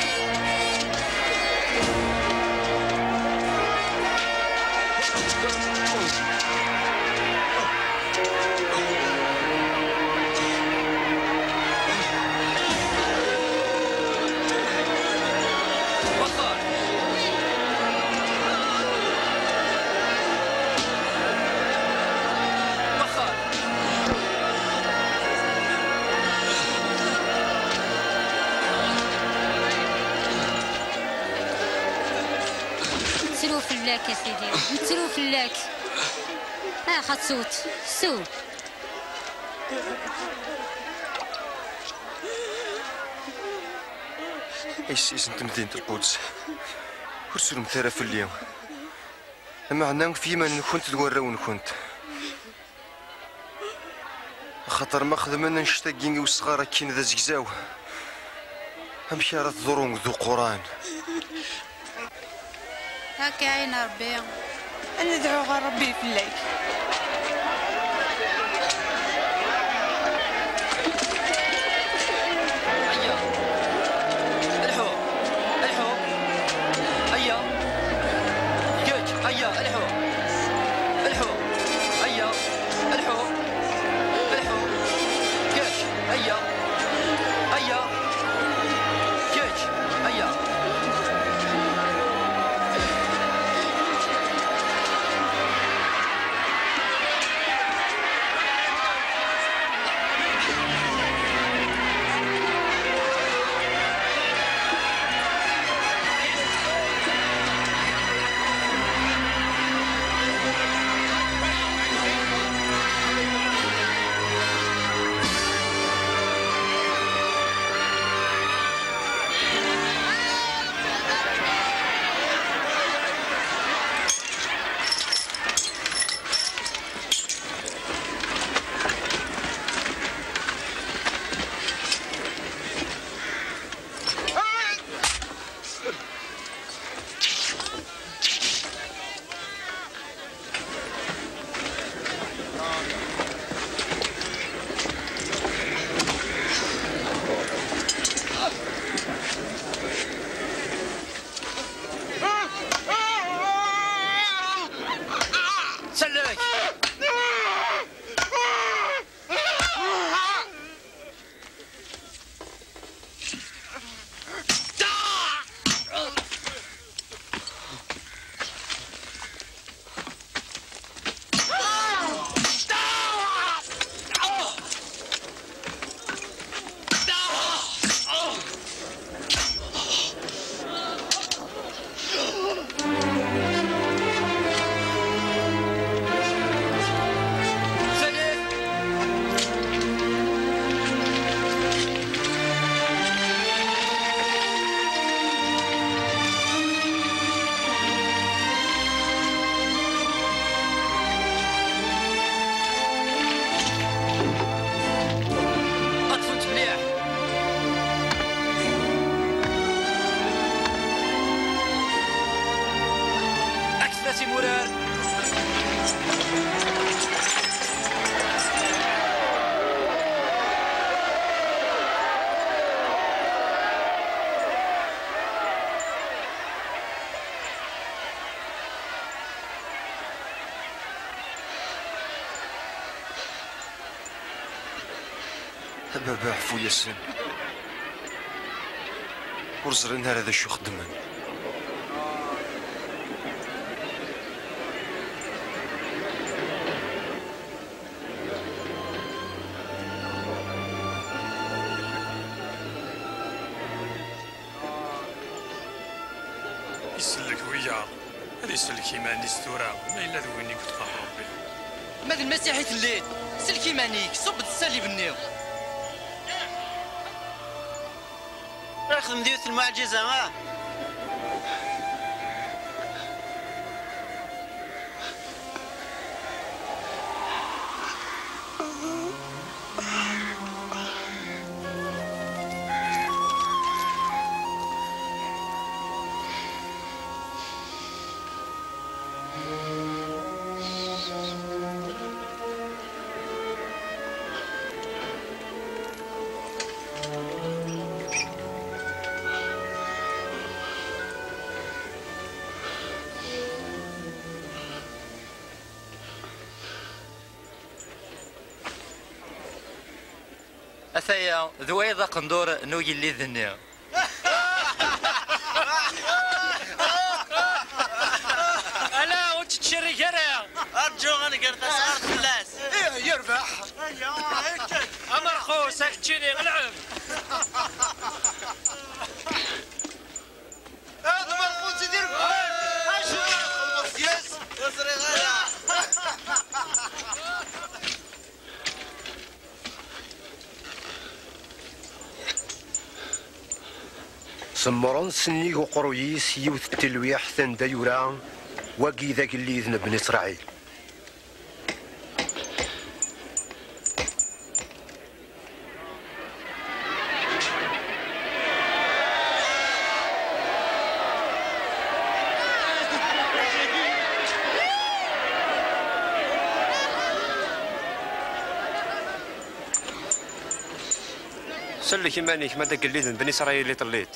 فلاك يا سيدي نترو فلاك خد صوت سو ايش انت مدينة القدس ورسول مثيرة في اليوم اما عنا فيما كنت تورا كنت خاطر ما خدمنا نشتاقين وصغار كاين ذا زكزاو امشي راه تضرون ذو قران هاكا عين ربي ندعو غير ربي في الليل تيمورار. بابا عفو ياسين، ورزرين هذا شو خدمن. يسلك ويا هذا يسلك إيماني ستورة ما إلا ذويني كنت قهر ربي. ماذا المسيحي الليل سلكي مانيك صب تسالي بالنيو. راخدم ديوث المعجزة ما أثايا ذويضة قندور نوي اللي ذنيا. ألا وتتشري كرا أرجو أنا قرت أسعار فلاس. إيه يربح. أمر خوس أكتشيني العب. هذا مرخوص يدير فين؟ أشوف خلص يس. وصري غلا. سمران سنيق وقرويس يوث التلويح ثن دايورا واقي ذاك اللي يذنب بن إسرائيل. سلك إيمانيك ما داك اللي ذنب بن إسرائيل اللي طليت.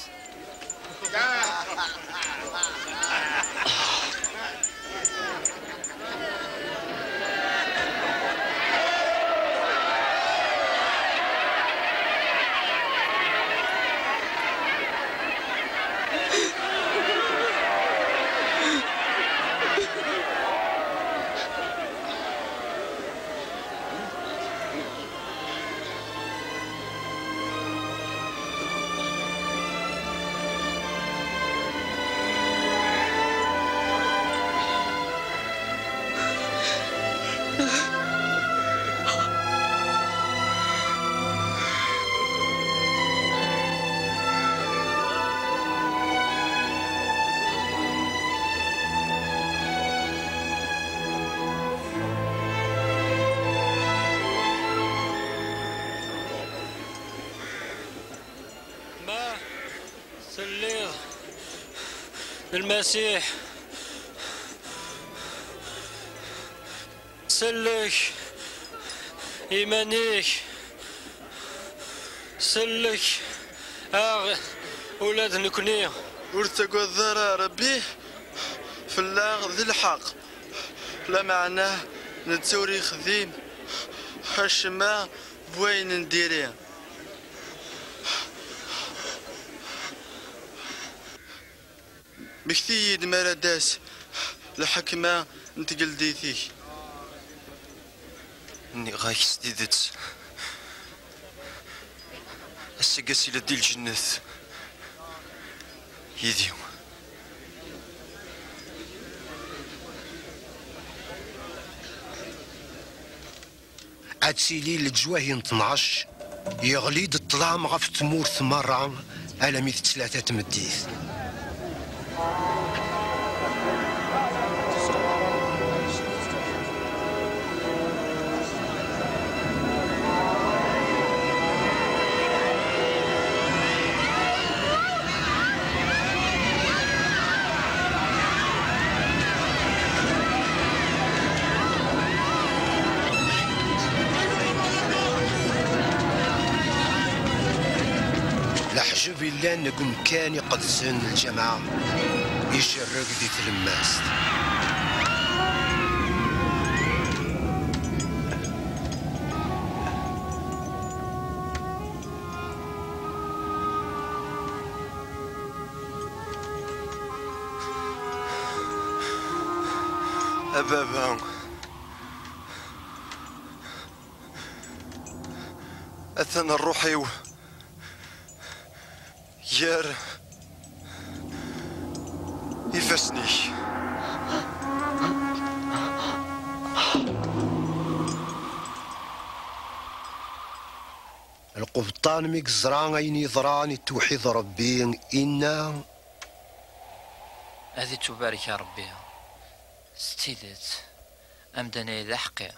المسيح سلك إيمانيك سلك ولاد نكني ورتقوا الذرة ربي فلاغ ذي الحق لا معناه نتوري خذيم هشما بوين نديريه بكثير مراداس الحكمة نتقل ديثي اني غايك سديدت السقاسي لدي الجنة يديو عاد سيلي لجواهي 12 يغليد الظلام غف تمور مرة على 103 تمديث لان نقول كان يقدسن الجماعة يشرق ذي تلماست. أبابا أثنى الروحي يار يفسني. القبطان ميك زران أين يضراني توحيد ربي إنا هذه تبارك يا ربي ستيدت أمدني إذا حقي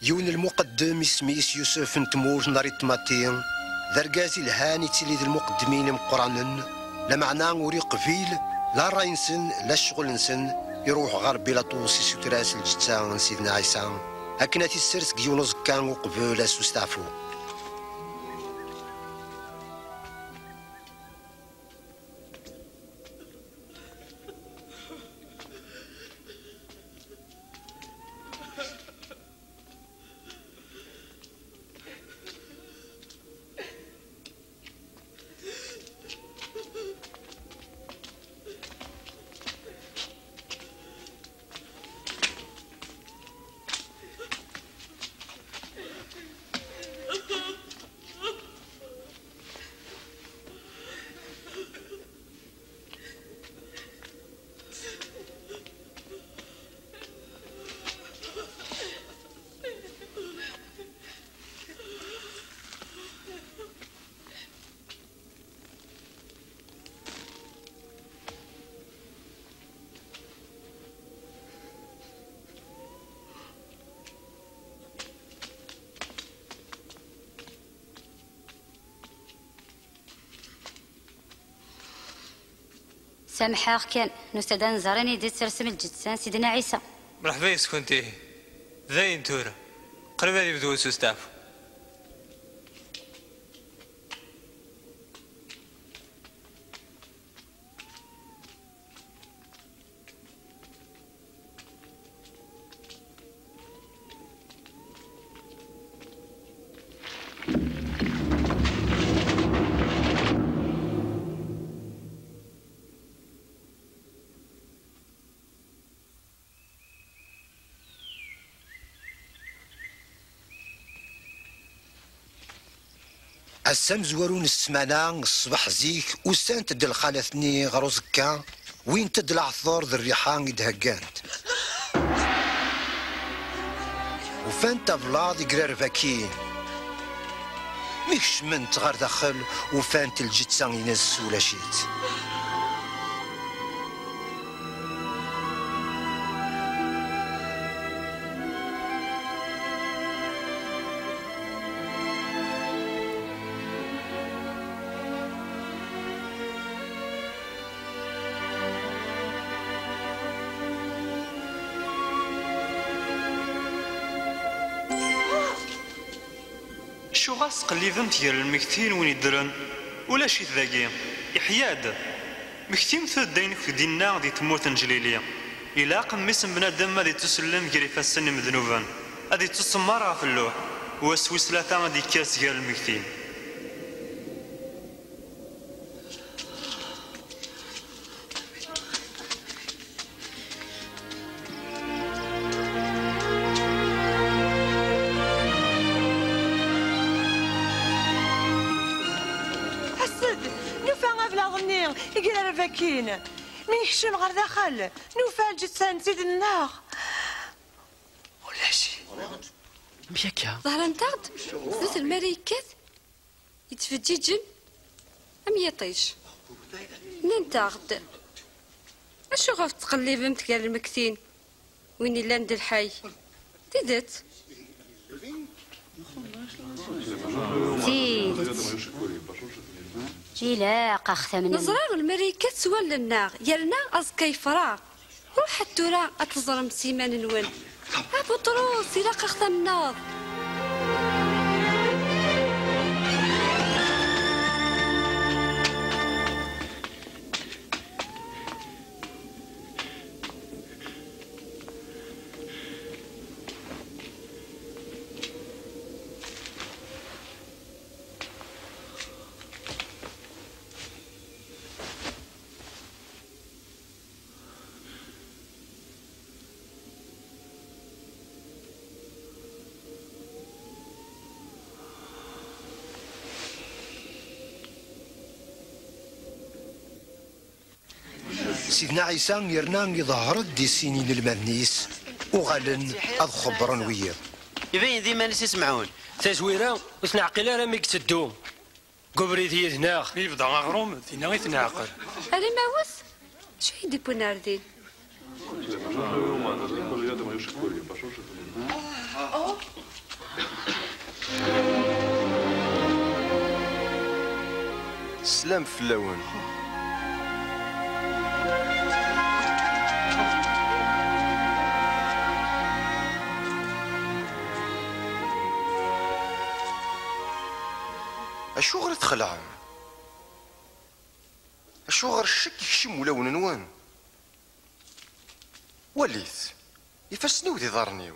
يون المقدم اسميس يوسف نتموج ناري طماطين ذرقازي الهاني تليد المقدمين مقرانا لا معنى وري قبيل لا راي نسن لا الشغل نسن يروح غربي لا طوسي سوتراس الجتان سيدنا عيسى هكنا تيسرس كيونوز كان وقبول اسوستعفو. سامحاك كان نستدان زراني ديت ترسم الجدسان سيدنا عيسى. مرحبا يسكنتي زين تورا قريبا يبدو سوستافو. السام زورون السمانة الصباح زيك وسان تد الخالثني غروزكا وين تد العثور ذي الريحان يدهقانت وفان تبلاض يقرار باكين ميكش من تغار داخل وفان تلجتسان ينس ولا شيت. شو غاس قليدمت ديال المكتين وين يدرن ولا شي ذاكي يحياد مكتين ثدين في دينا دي تموت نجليليا إلا قميس بنادم غادي تسلم كري فاسن مذنوبا غادي تسمر في اللوح وسويس ثلاثة غادي كاس ديال المكتين. يقرا رفاكين مي يحشم غير داخل نوفال جثان سيد النار ولا شي مياكا ظهر نتاعد زوز الملائكات يتفججن ام يطيش ننتاغد اشو غاف تقلب متقال المكتين وين الا ند الحي تيدت لا قاخته من نزرار الملائكة سوال النار يرنا أزكي فراغ روح التورا أتزرم سيمان نون أبو طروس إلا قاخته من النار. سيدنا عيسى يرنا يظهر دي سنين المدنيس وغالن أض خبرا ويا يبين ذي ما نسي يسمعون تزويرة وتنعقل راه ميك تدوم قبري ذي ذناغ يبدا غروم ثينا غير تنعقل أري ما وس شو يدي بوناردين سلام في اللون اشو غير تخلع اشو غير الشك يكشم ولا ونوان وليت يفسنيو ذي ضرنيو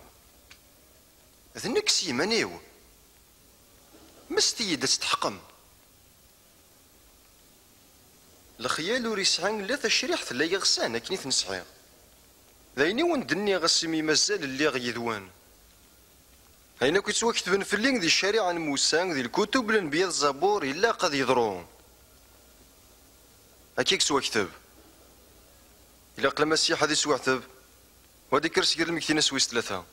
ذنك سيمانيو مستي تستحقم الخيال وريسعان لا تشريح لا يغسان كني تنسعي ذايني وندني غسمي مازال اللي غيذوان هينا كنت كتبن في اللينك ذي الشريعة عن موسى ذي الكتب الانبياء الزبور الا قد يضرون هكيك سوا كتب الا قلما السياحة ذي سوا كتب وهاديك رسكر المكتين سويس ثلاثة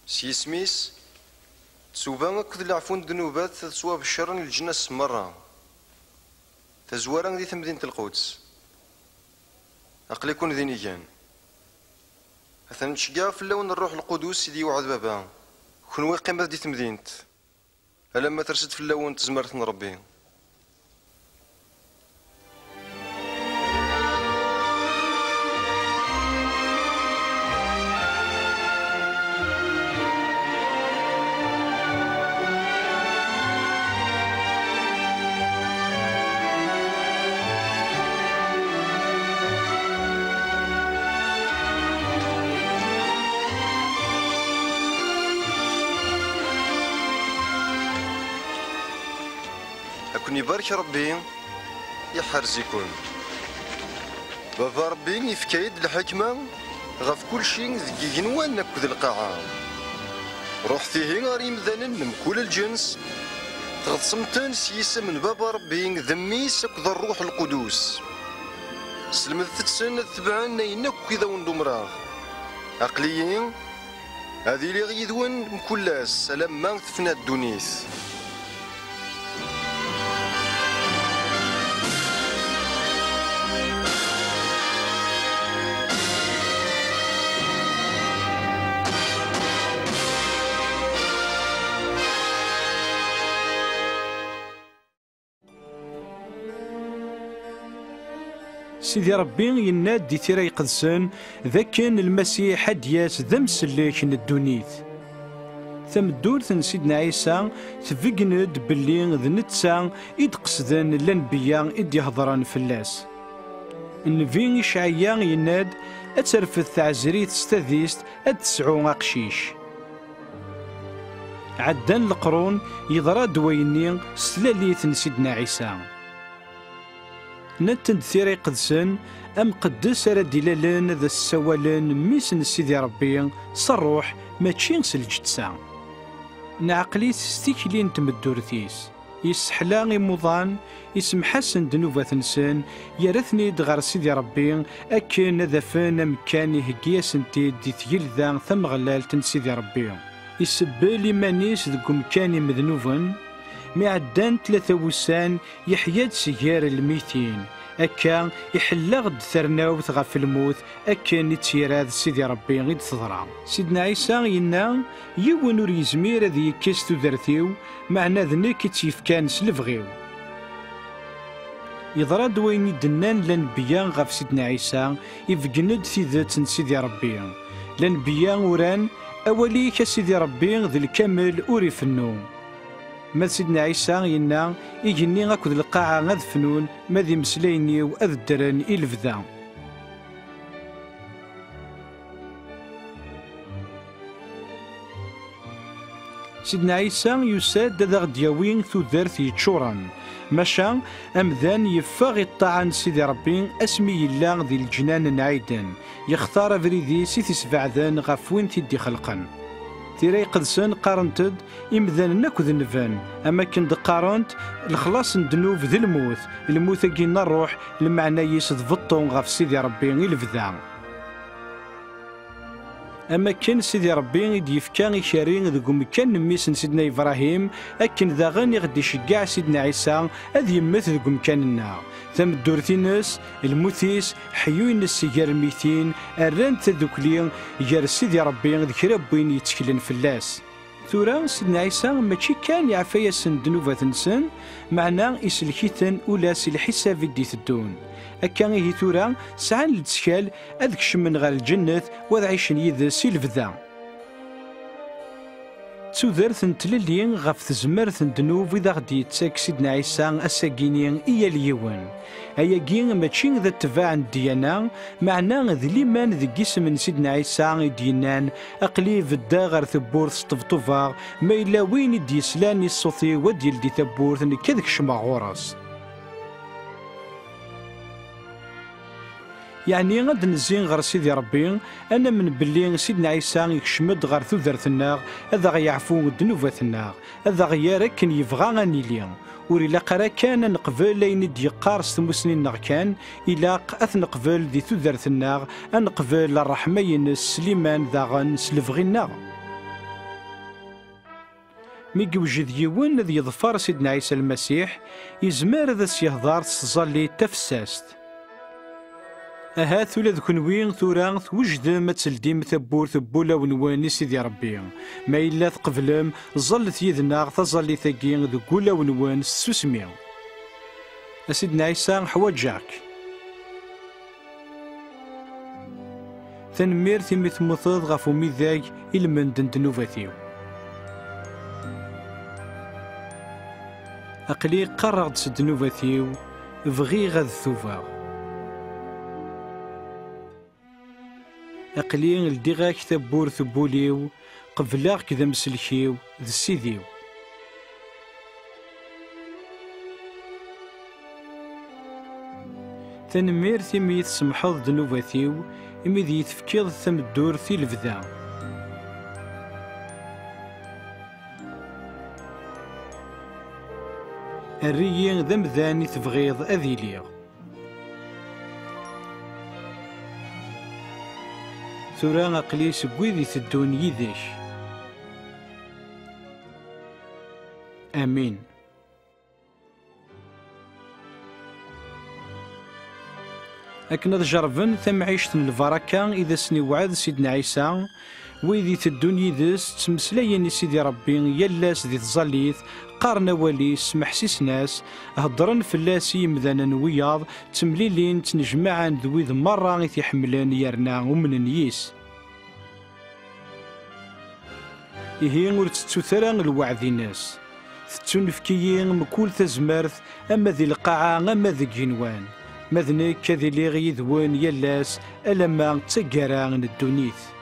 سيسميس تسوبا كذ العفون ذنوبات تسوا بالشر الجنس مرة تزوارا ذي مدينة القدس أقل يكون ذي نيجان أثناء نشقا في اللون الروح القدس سيدي وعد بابا كون قيمة دي تمدينت ألما ترسد في اللون تزمرت ربي أكون يبارك ربي يحرزكم بابا ربي يفكايد الحكمة غف كل شيء ذكي جنوان نكذ القاعة روح فيه غير يمذنن من كل الجنس تغصمتن سيسا من بابا ربي ذميس أكذ الروح القدوس سلمت تتسن تبعن ينك كذا وندمرا عقليين هذه اللي غيدون مكلاس سلام ما تفنى الدنيس سيدي ربي يناد دي تيرا يقدسن ذاكن المسيح هدياس ذا مسلك الدونيت ثمدورث سيدنا عيسى تفقند باللي ذ نتسا يتقصدن الانبياء إد يهضرن فلاس النبي إشعيا يناد أترفد تعزريت ستذيست أتسعو أقشيش عدان القرون يضرى دويني سلاليث سيدنا عيسى نتند ثيري قدسن أم قدس على دلالن ذا السوالن ميسن سيدي ربي صروح ما تشينس الجدسا نعقليت ستيكلين تمدورثيس يسحلا مضان يسمحسن دنوبة ثنسن يرثني دغر سيدي ربي أكن ذفن مكاني هكياسنتي دي ثيلذا ثم غلال سيدي ربي يسبل مانيس ذكو مكاني مذنوبا معدان 3 وسان يحياد سيار الميتين أكا يحلا غد ثرناوث غف الموت أكا نتيراد سيدي ربي غيد تضرع سيدنا عيسى ينا يون ور يزمير ذي يكستو درثيو معنا ذنك تيفكان سلفغيو يضرد وين يدنان لنبيان غف سيدنا عيسى يفقند ثيذات سيدي ربي لنبيان وران أولي كسيدي ربي ذي الكامل أوريف النوم ما سيدنا عيسى ينا يجني غاكد القاعة غاد فنون ما ذي مسليني وأذ درن إلفذا سيدنا عيسى يساد ذا غدياوين ثوذرث يتشوران ماشا أمذان يفاغ الطعن سيدي ربي أسمي الله ذي الجنان نعيدا يختار فريدي سيثي سبعذان غفوين تدي خلقا تيراي قدسن قارنتد إمذان ناكو ذنفان أما كند قارنت الخلاص ندنوف ذي الموت أجينا الروح المعنى يسد بطون غف سيدي ربي الفذا أما كان سيدي ربي يدي يفكان يشارين ذو مكان ميسن سيدنا إبراهيم أكن ذا غني غدي يشجع سيدنا عيسى أذ يمث ذو مكاننا ثم الدورتينس الموثيس حيوين السجار الميتين الران تذكلين جار سيدي ربي ذكر بوين يتكلن في اللاس ثورا سيدنا عيسى ماشي كان يعفيا سن دنوفة نسن معنا يسلكيتن ولا الحساب دي تدون أكان هي ثورا سعان لتسكال أذكش من غير الجنة وذ عيشن يذس الفذا تودرت نتللين غف تزمرت ندنوف إذا غدي يتساك سيدنا عيسى الساقينين إيا اليوان أيا كين ماشي ذا تباع الديانة معنا ذي ليمان ذي جسم من سيدنا عيسى دينان أقلي في الداغر ثبورت سطفطفا ما إلا وين ديسلاني الصوتي وديال دي ثبورت كذك شمع غورس يعني غاد نزين غير سيدي ربي أنا من بلي سيدنا عيسى يكشمد غير ثوذرتنا هذا غيعفو ذنوبتنا هذا غير كان يبغى غنيلي وريلا قرا كان نقبل لين ديقارس ثمسنين كان إلا أث نقبل ذي ثوذرتنا نقبل الرحمة ينس سليمان ذاغن سلفغينا ميقي وجد يون ذي يظفر سيدنا عيسى المسيح يزمار ذا سيهضار تظلي تفساست أهات ولا ذكنوين ثورا توجد ما تسلديم ثبور ثبولا ونواني سيدي ربي ما إلا تقبلم ظلت يذنا تظلي ثقين ذكولا ونوان سوسمي سيدنا عيسى حواجاك تنمير ثمث مثض غفو ميذاك إلمن دنوفاثيو أقلي قررت سدنوفاثيو بغي غذ ثوفا أقلين لديغاك ثبور ثبوليو قبلاغ كذا مسلكيو ذا سيديو تنمير ثميت سمحض دنوباثيو إمي ذي تفكيض ثم الدور في الفذا الريين ذا مذاني تبغيض أذيليغ ثورا أقلي سبويذي تدون يديش آمين أكنا تجربن ثم عيشت البركة إذا سني وعد سيدنا عيسى ويذي تدون يدس تمسليني سيدي ربي يلاس ذي تظليث قارنا وليس محسيس ناس هضرن فلاسي مذانا وياض تمليلين تنجمعان ذويذ مرة يحملان يرنا ومن نيس إهين ور تتوثران الوعد الناس تتنفكيين مكول تزمرث أما ذي القاعة أما ذي جنوان مذنك كذي لي غيذوان يلاس ألما تقران الدونيث